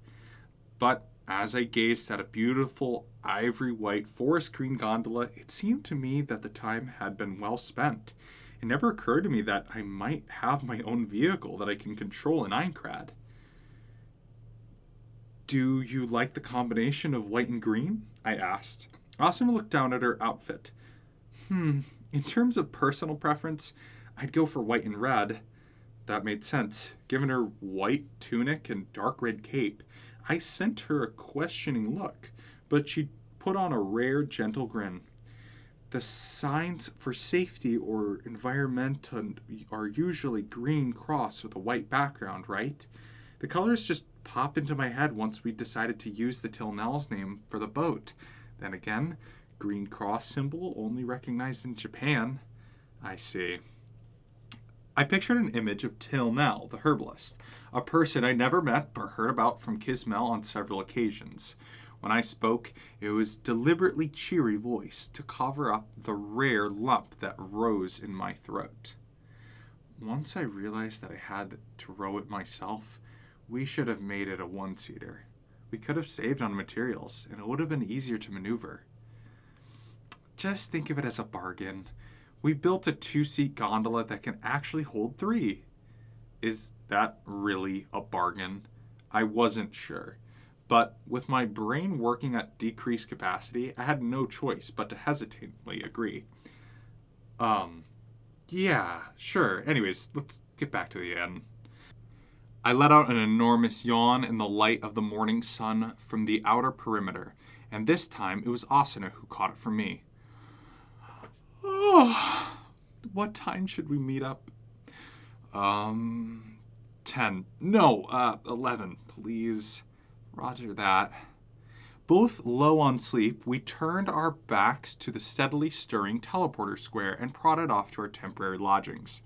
Speaker 1: But as I gazed at a beautiful ivory white forest green gondola, it seemed to me that the time had been well spent. It never occurred to me that I might have my own vehicle that I can control in Aincrad. Do you like the combination of white and green? I asked. Asuna looked down at her outfit. In terms of personal preference, I'd go for white and red. That made sense. Given her white tunic and dark red cape, I sent her a questioning look, but she put on a rare, gentle grin. The signs for safety or environmental are usually green cross with a white background, right? The colors just pop into my head once we decided to use the Tilnell's name for the boat. Then again, green cross symbol only recognized in Japan. I see. I pictured an image of Tilnell, the herbalist, a person I never met but heard about from Kismel on several occasions. When I spoke, it was deliberately cheery voice to cover up the rare lump that rose in my throat. Once I realized that I had to row it myself, we should have made it a one-seater. We could have saved on materials, and it would have been easier to maneuver. Just think of it as a bargain. We built a 2-seat gondola that can actually hold 3. Is that really a bargain? I wasn't sure. But with my brain working at decreased capacity, I had no choice but to hesitantly agree. Yeah, sure. Anyways, let's get back to the inn. I let out an enormous yawn in the light of the morning sun from the outer perimeter, and this time it was Asuna who caught it from me. Oh, what time should we meet up? 10. No, 11, please. Roger that. Both low on sleep, we turned our backs to the steadily stirring teleporter square and prodded off to our temporary lodgings.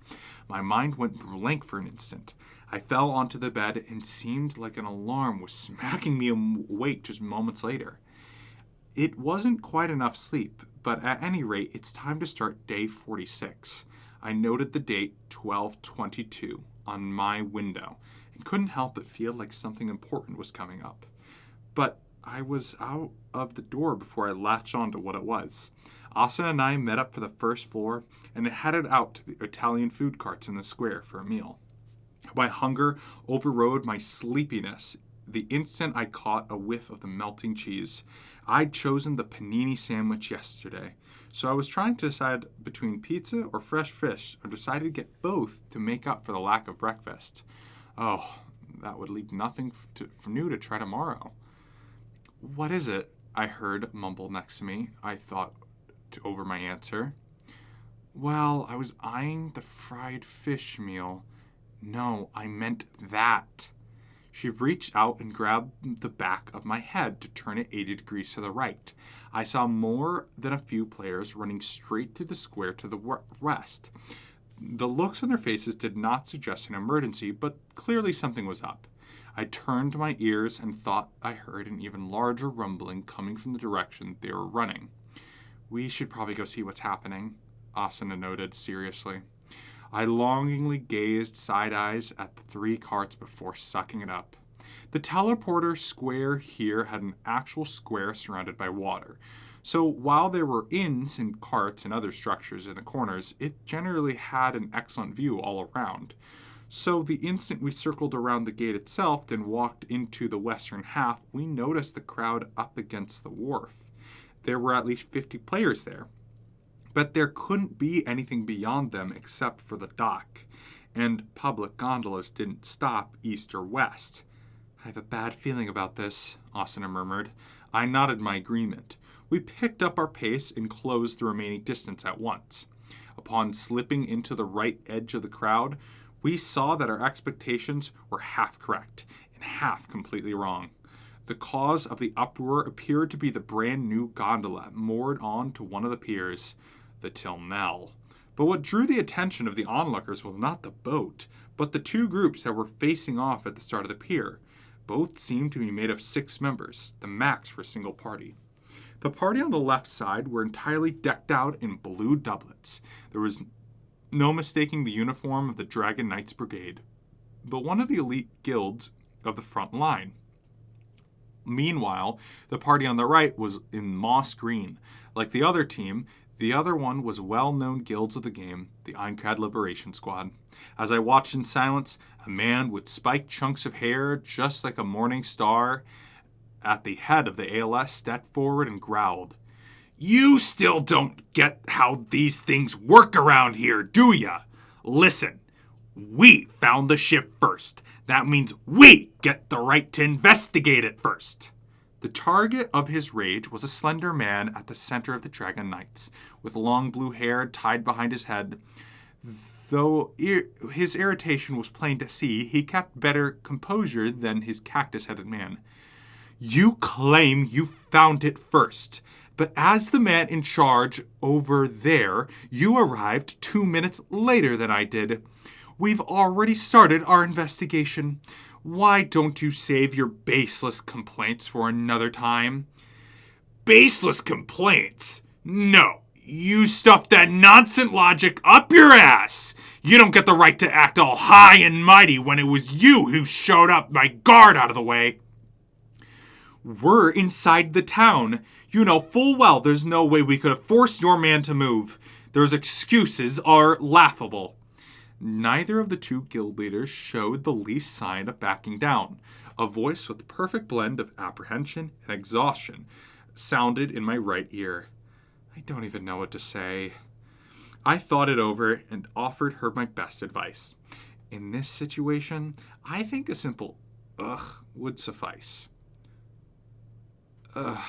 Speaker 1: My mind went blank for an instant. I fell onto the bed and seemed like an alarm was smacking me awake just moments later. It wasn't quite enough sleep, but at any rate, it's time to start day 46. I noted the date 12/22 on my window and couldn't help but feel like something important was coming up. But I was out of the door before I latched on to what it was. Asuna and I met up for the first floor and headed out to the Italian food carts in the square for a meal. My hunger overrode my sleepiness the instant I caught a whiff of the melting cheese. I'd chosen the panini sandwich yesterday, so I was trying to decide between pizza or fresh fish, or decided to get both to make up for the lack of breakfast. Oh, that would leave nothing for new to try tomorrow. What is it? I heard mumble next to me. I thought over my answer. Well, I was eyeing the fried fish meal. No, I meant that. She reached out and grabbed the back of my head to turn it 80 degrees to the right. I saw more than a few players running straight through the square to the west. The looks on their faces did not suggest an emergency, but clearly something was up. I turned my ears and thought I heard an even larger rumbling coming from the direction they were running. We should probably go see what's happening, Asuna noted seriously. I longingly gazed side-eyes at the 3 carts before sucking it up. The teleporter square here had an actual square surrounded by water. So while there were inns and carts and other structures in the corners, it generally had an excellent view all around. So the instant we circled around the gate itself and walked into the western half, we noticed the crowd up against the wharf. There were at least 50 players there. But there couldn't be anything beyond them except for the dock, and public gondolas didn't stop east or west. I have a bad feeling about this, Asuna murmured. I nodded my agreement. We picked up our pace and closed the remaining distance at once. Upon slipping into the right edge of the crowd, we saw that our expectations were half correct and half completely wrong. The cause of the uproar appeared to be the brand new gondola moored on to one of the piers, the Tilnell. But what drew the attention of the onlookers was not the boat, but the 2 groups that were facing off at the start of the pier. Both seemed to be made of 6 members, the max for a single party. The party on the left side were entirely decked out in blue doublets. There was no mistaking the uniform of the Dragon Knights Brigade, but one of the elite guilds of the front line. Meanwhile, the party on the right was in moss green. Like the other team, the other one was well-known guilds of the game, the Einkrad Liberation Squad. As I watched in silence, a man with spiked chunks of hair, just like a morning star, at the head of the ALS stepped forward and growled. You still don't get how these things work around here, do ya? Listen, we found the ship first. That means we get the right to investigate it first. The target of his rage was a slender man at the center of the Dragon Knights, with long blue hair tied behind his head. Though his irritation was plain to see, he kept better composure than his cactus-headed man. You claim you found it first, but as the man in charge over there, you arrived 2 minutes later than I did. We've already started our investigation. Why don't you save your baseless complaints for another time? Baseless complaints? No, you stuffed that nonsense logic up your ass. You don't get the right to act all high and mighty when it was you who showed up my guard out of the way. We're inside the town. You know full well there's no way we could have forced your man to move. Those excuses are laughable. Neither of the 2 guild leaders showed the least sign of backing down. A voice with a perfect blend of apprehension and exhaustion sounded in my right ear. I don't even know what to say. I thought it over and offered her my best advice. In this situation, I think a simple ugh would suffice. Ugh.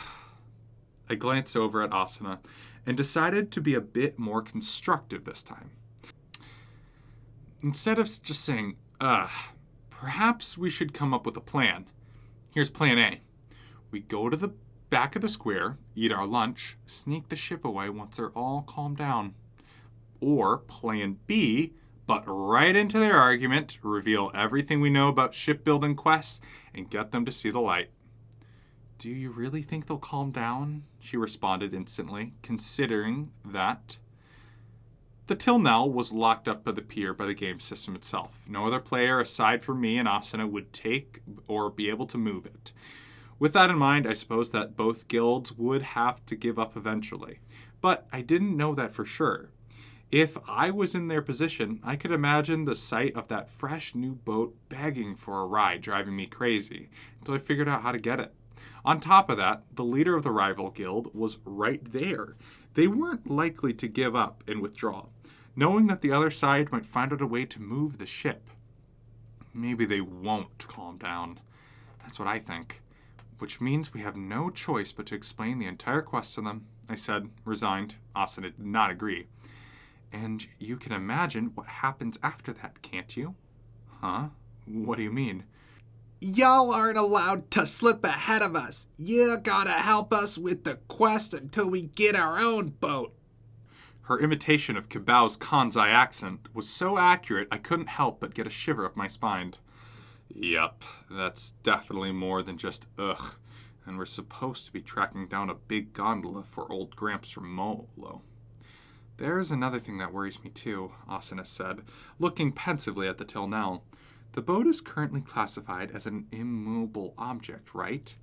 Speaker 1: I glanced over at Asuna and decided to be a bit more constructive this time. Instead of just saying, ugh, perhaps we should come up with a plan. Here's plan A. We go to the back of the square, eat our lunch, sneak the ship away once they're all calmed down. Or plan B, butt right into their argument, reveal everything we know about shipbuilding quests, and get them to see the light. Do you really think they'll calm down? She responded instantly, considering that the till now was locked up by the pier by the game system itself. No other player aside from me and Asuna would take or be able to move it. With that in mind, I suppose that both guilds would have to give up eventually. But I didn't know that for sure. If I was in their position, I could imagine the sight of that fresh new boat begging for a ride driving me crazy until I figured out how to get it. On top of that, the leader of the rival guild was right there. They weren't likely to give up and withdraw, knowing that the other side might find out a way to move the ship. Maybe they won't calm down. That's what I think. Which means we have no choice but to explain the entire quest to them, I said, resigned. Asuna did not agree. And you can imagine what happens after that, can't you? Huh? What do you mean?
Speaker 2: Y'all aren't allowed to slip ahead of us. You gotta help us with the quest until we get our own boat.
Speaker 1: Her imitation of Kibao's Kansai accent was so accurate I couldn't help but get a shiver up my spine. Yup, that's definitely more than just ugh. And we're supposed to be tracking down a big gondola for old Gramps from Molo. There's another thing that worries me too, Asuna said, looking pensively at the till now. The boat is currently classified as an immovable object, right?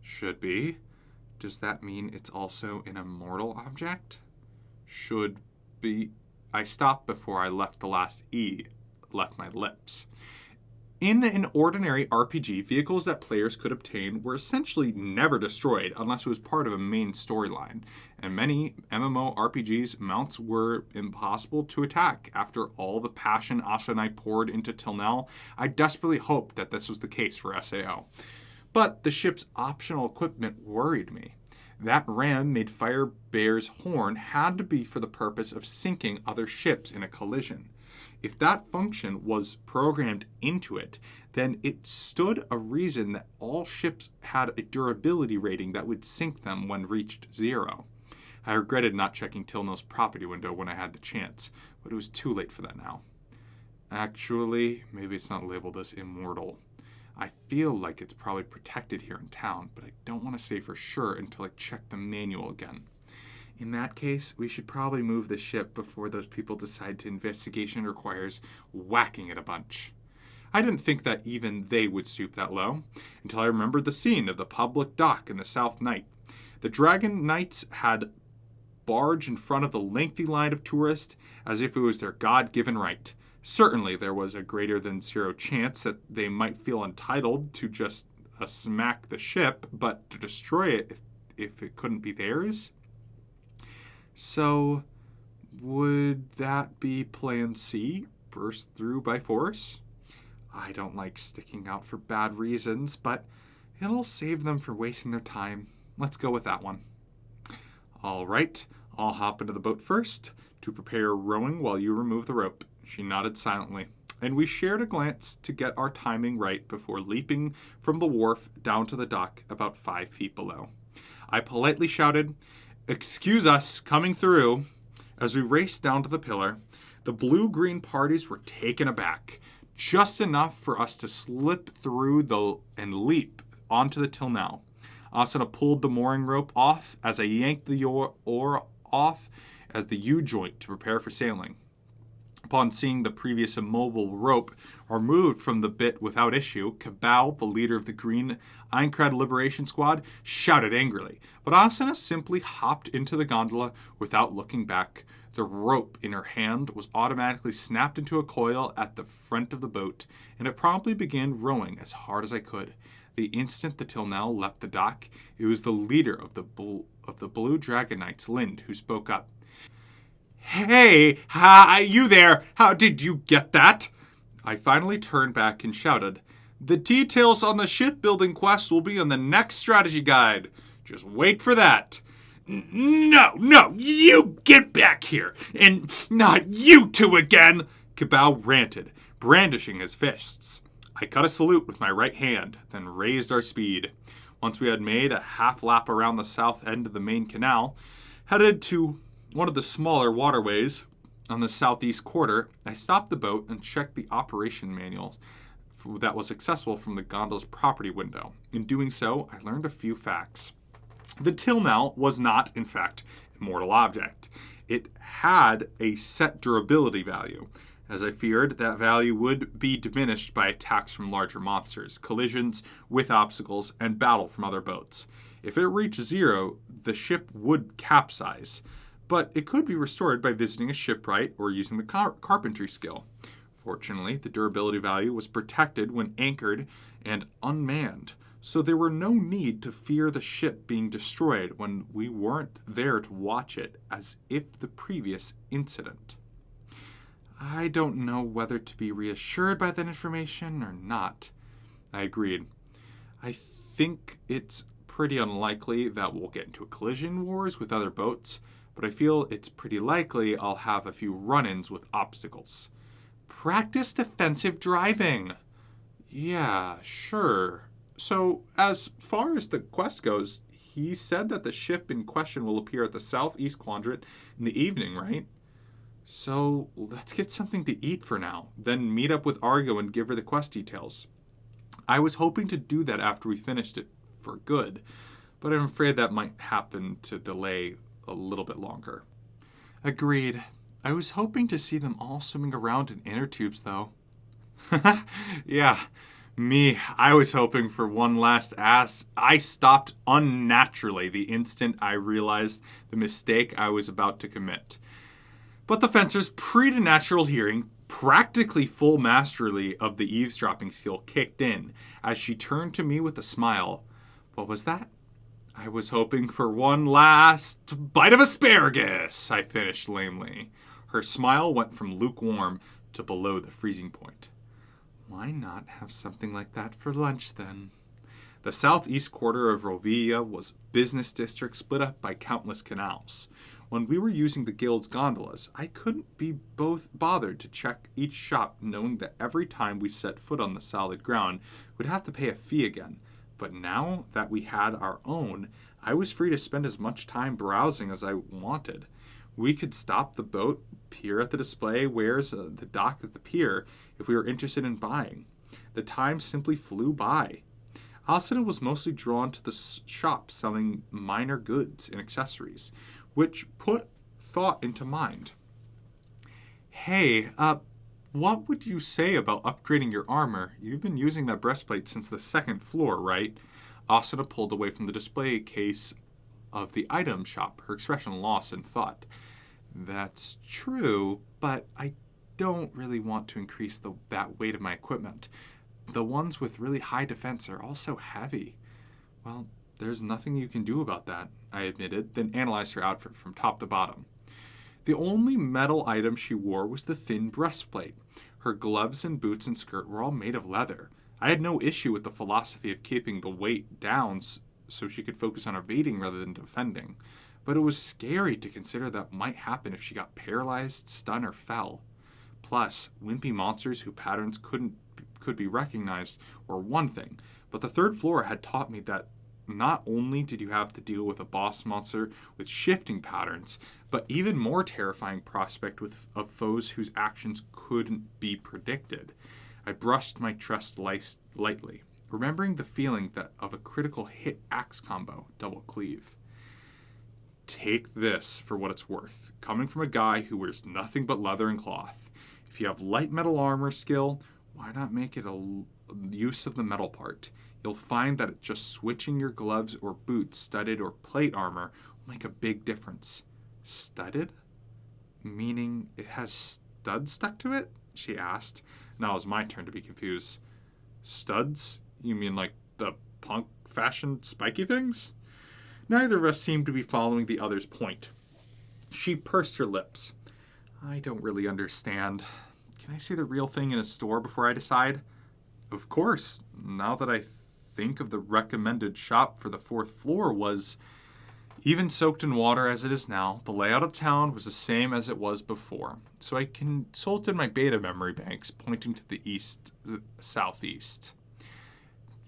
Speaker 1: Should be. Does that mean it's also an immortal object? Should be. I stopped before I left the last E left my lips. In an ordinary RPG, vehicles that players could obtain were essentially never destroyed unless it was part of a main storyline. And many MMORPGs, mounts were impossible to attack. After all the passion Asa and I poured into till now, I desperately hoped that this was the case for SAO. But the ship's optional equipment worried me. That ram made Firebear's horn had to be for the purpose of sinking other ships in a collision. If that function was programmed into it, then it stood a reason that all ships had a durability rating that would sink them when reached 0. I regretted not checking Tilno's property window when I had the chance, but it was too late for that now. Actually, maybe it's not labeled as immortal. I feel like it's probably protected here in town, but I don't want to say for sure until I check the manual again. In that case, we should probably move the ship before those people decide to investigation requires whacking it a bunch. I didn't think that even they would stoop that low, until I remembered the scene of the public dock in the South Night. The Dragon Knights had barge in front of the lengthy line of tourists as if it was their God-given right. Certainly there was a greater than 0 chance that they might feel entitled to just smack the ship, but to destroy it if it couldn't be theirs. So, would that be plan C? Burst through by force? I don't like sticking out for bad reasons, but it'll save them from wasting their time. Let's go with that one. All right, I'll hop into the boat first to prepare rowing while you remove the rope. She nodded silently, and we shared a glance to get our timing right before leaping from the wharf down to the dock about 5 feet below. I politely shouted, "Excuse us, coming through." As we raced down to the pillar, the blue-green parties were taken aback, just enough for us to slip through and leap onto the till now. Asuna pulled the mooring rope off as I yanked the oar off as the U-joint to prepare for sailing. Upon seeing the previous immobile rope removed from the bit without issue, Kawahara, the leader of the Green Aincrad Liberation Squad, shouted angrily, but Asuna simply hopped into the gondola without looking back. The rope in her hand was automatically snapped into a coil at the front of the boat, and it promptly began rowing as hard as I could. The instant the till now left the dock, it was the leader of the Blue Dragon Knights, Lind, who spoke up. Hey, hi, you there? How did you get that? I finally turned back and shouted, the details on the shipbuilding quest will be in the next strategy guide. Just wait for that. No, you get back here, and not you two again, Cabal ranted, brandishing his fists. I cut a salute with my right hand, then raised our speed. Once we had made a half lap around the south end of the main canal, headed to one of the smaller waterways on the southeast quarter, I stopped the boat and checked the operation manual that was accessible from the gondola's property window. In doing so, I learned a few facts. The Tilnal was not, in fact, a mortal object. It had a set durability value. As I feared, that value would be diminished by attacks from larger monsters, collisions with obstacles, and battle from other boats. If it reached 0, the ship would capsize, but it could be restored by visiting a shipwright or using the carpentry skill. Fortunately, the durability value was protected when anchored and unmanned, so there were no need to fear the ship being destroyed when we weren't there to watch it, as if the previous incident. I don't know whether to be reassured by that information or not. I agreed. I think it's pretty unlikely that we'll get into a collision wars with other boats, but I feel it's pretty likely I'll have a few run-ins with obstacles. Practice defensive driving. Yeah, sure. So, as far as the quest goes, he said that the ship in question will appear at the southeast quadrant in the evening, right? So, let's get something to eat for now, then meet up with Argo and give her the quest details. I was hoping to do that after we finished it for good, but I'm afraid that might happen to delay a little bit longer. Agreed. I was hoping to see them all swimming around in inner tubes, though. Yeah, me. I was hoping for one last ass. I stopped unnaturally the instant I realized the mistake I was about to commit. But the fencer's preternatural hearing, practically full mastery of the eavesdropping skill, kicked in as she turned to me with a smile. What was that? I was hoping for one last bite of asparagus, I finished lamely. Her smile went from lukewarm to below the freezing point. Why not have something like that for lunch, then? The southeast quarter of Rovia was a business district split up by countless canals. When we were using the guild's gondolas, I couldn't be both bothered to check each shop, knowing that every time we set foot on the solid ground, we'd have to pay a fee again. But now that we had our own, I was free to spend as much time browsing as I wanted. We could stop the boat, peer at the display wares the dock at the pier if we were interested in buying. The time simply flew by. Alcina was mostly drawn to the shops selling minor goods and accessories, which put thought into mind. Hey, what would you say about upgrading your armor? You've been using that breastplate since the second floor, right? Asuna pulled away from the display case of the item shop, her expression lost in thought. That's true, but I don't really want to increase that weight of my equipment. The ones with really high defense are also heavy. Well, there's nothing you can do about that, I admitted, then analyzed her outfit from top to bottom. The only metal item she wore was the thin breastplate. Her gloves and boots and skirt were all made of leather. I had no issue with the philosophy of keeping the weight down so she could focus on evading rather than defending. But it was scary to consider that might happen if she got paralyzed, stunned, or fell. Plus, wimpy monsters whose patterns could be recognized were one thing, but the third floor had taught me that not only did you have to deal with a boss monster with shifting patterns, but even more terrifying prospect of foes whose actions couldn't be predicted. I brushed my chest lightly, remembering the feeling of a critical hit axe combo, double cleave. Take this for what it's worth, coming from a guy who wears nothing but leather and cloth. If you have light metal armor skill, why not make it a use of the metal part? You'll find that just switching your gloves or boots, studded or plate armor, will make a big difference. Studded? Meaning it has studs stuck to it? She asked. Now it was my turn to be confused. Studs? You mean like the punk fashion spiky things? Neither of us seemed to be following the other's point. She pursed her lips. I don't really understand. Can I see the real thing in a store before I decide? Of course. Now that I think of the recommended shop for the 4th floor was, even soaked in water as it is now, the layout of town was the same as it was before. So I consulted my beta memory banks pointing to the southeast.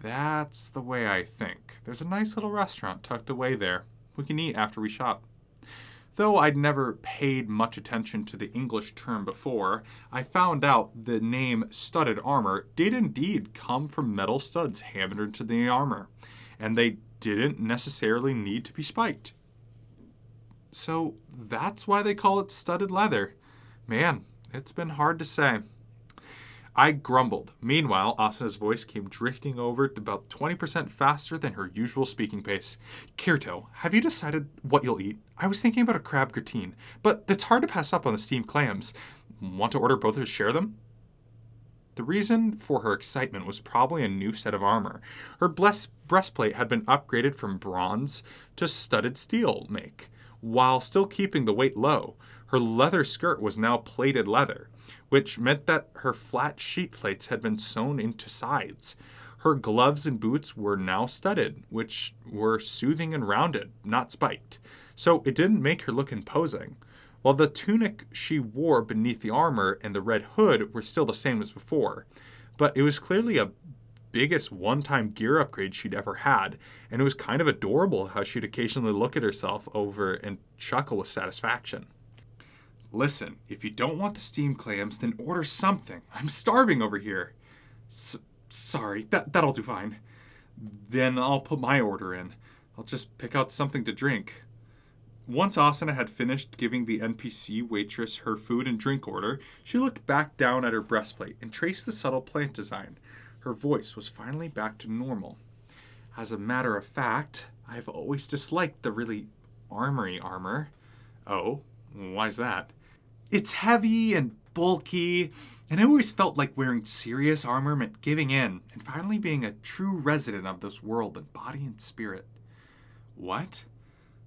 Speaker 1: That's the way I think. There's a nice little restaurant tucked away there. We can eat after we shop. Though I'd never paid much attention to the English term before, I found out the name studded armor did indeed come from metal studs hammered into the armor, and they didn't necessarily need to be spiked. So that's why they call it studded leather. Man, it's been hard to say. I grumbled. Meanwhile, Asana's voice came drifting over at about 20% faster than her usual speaking pace. Kirito, have you decided what you'll eat? I was thinking about a crab gratin, but it's hard to pass up on the steamed clams. Want to order both of us share them? The reason for her excitement was probably a new set of armor. Her breastplate had been upgraded from bronze to studded steel make, while still keeping the weight low. Her leather skirt was now plated leather, which meant that her flat sheet plates had been sewn into sides. Her gloves and boots were now studded, which were soothing and rounded, not spiked. So it didn't make her look imposing. While the tunic she wore beneath the armor and the red hood were still the same as before. But it was clearly a biggest one-time gear upgrade she'd ever had, and it was kind of adorable how she'd occasionally look at herself over and chuckle with satisfaction. Listen, if you don't want the steamed clams, then order something. I'm starving over here. Sorry, that'll do fine. Then I'll put my order in. I'll just pick out something to drink. Once Asana had finished giving the NPC waitress her food and drink order, she looked back down at her breastplate and traced the subtle plant design. Her voice was finally back to normal. As a matter of fact, I've always disliked the really armory armor. Oh, why's that? It's heavy and bulky, and I always felt like wearing serious armor meant giving in and finally being a true resident of this world in body and spirit. What?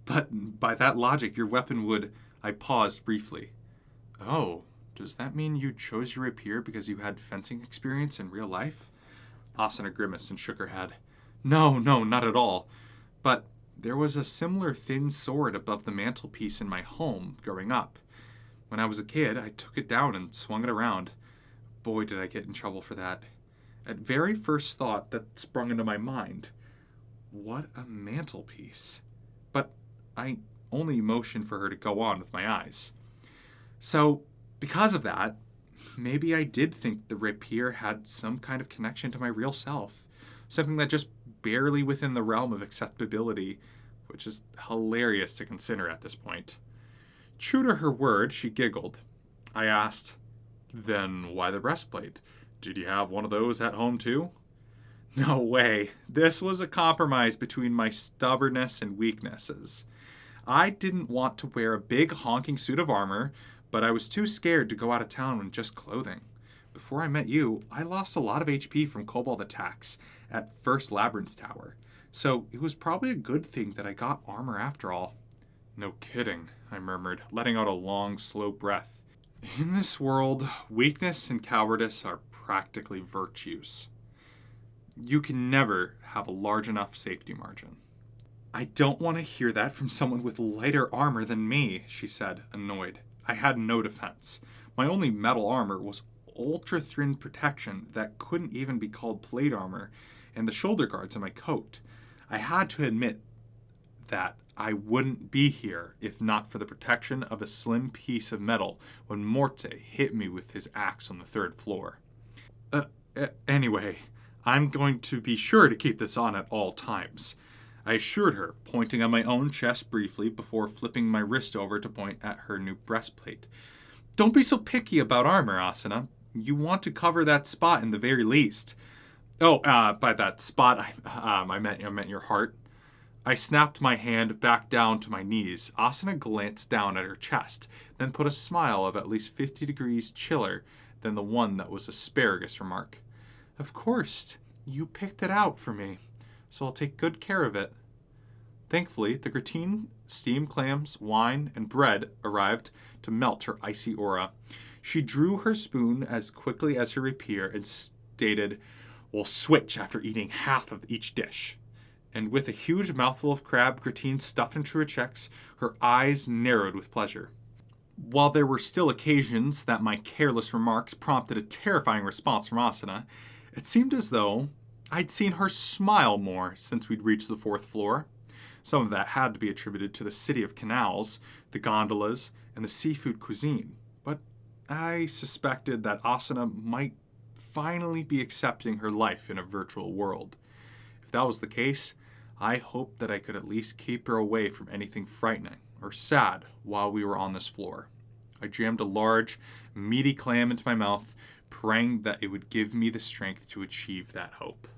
Speaker 1: But by that logic, your weapon would... I paused briefly. Oh, does that mean you chose your rapier because you had fencing experience in real life? Asana grimaced and shook her head. No, not at all. But there was a similar thin sword above the mantelpiece in my home growing up. When I was a kid, I took it down and swung it around. Boy, did I get in trouble for that. At very first thought, that sprung into my mind. What a mantelpiece. But I only motioned for her to go on with my eyes. So, because of that, maybe I did think the rapier had some kind of connection to my real self. Something that just barely within the realm of acceptability, which is hilarious to consider at this point. True to her word, she giggled. I asked, then why the breastplate? Did you have one of those at home too? No way. This was a compromise between my stubbornness and weaknesses. I didn't want to wear a big honking suit of armor, but I was too scared to go out of town in just clothing. Before I met you, I lost a lot of HP from kobold attacks at First Labyrinth Tower, so it was probably a good thing that I got armor after all. No kidding, I murmured, letting out a long, slow breath. In this world, weakness and cowardice are practically virtues. You can never have a large enough safety margin. I don't want to hear that from someone with lighter armor than me, she said, annoyed. I had no defense. My only metal armor was ultra-thin protection that couldn't even be called plate armor, and the shoulder guards on my coat. I had to admit that I wouldn't be here if not for the protection of a slim piece of metal when Morte hit me with his axe on the 3rd floor. Anyway, I'm going to be sure to keep this on at all times, I assured her, pointing at my own chest briefly before flipping my wrist over to point at her new breastplate. Don't be so picky about armor, Asana. You want to cover that spot in the very least. Oh, by that spot, I meant your heart. I snapped my hand back down to my knees. Asana glanced down at her chest, then put a smile of at least 50 degrees chiller than the one that was asparagus remark. Of course, you picked it out for me, so I'll take good care of it. Thankfully, the gratine, steamed clams, wine, and bread arrived to melt her icy aura. She drew her spoon as quickly as her rapier and stated, "We'll switch after eating half of each dish." And with a huge mouthful of crab gratine stuffed into her cheeks, her eyes narrowed with pleasure. While there were still occasions that my careless remarks prompted a terrifying response from Asuna, it seemed as though I'd seen her smile more since we'd reached the 4th floor. Some of that had to be attributed to the city of canals, the gondolas, and the seafood cuisine. But I suspected that Asuna might finally be accepting her life in a virtual world. If that was the case, I hoped that I could at least keep her away from anything frightening or sad while we were on this floor. I jammed a large, meaty clam into my mouth, praying that it would give me the strength to achieve that hope.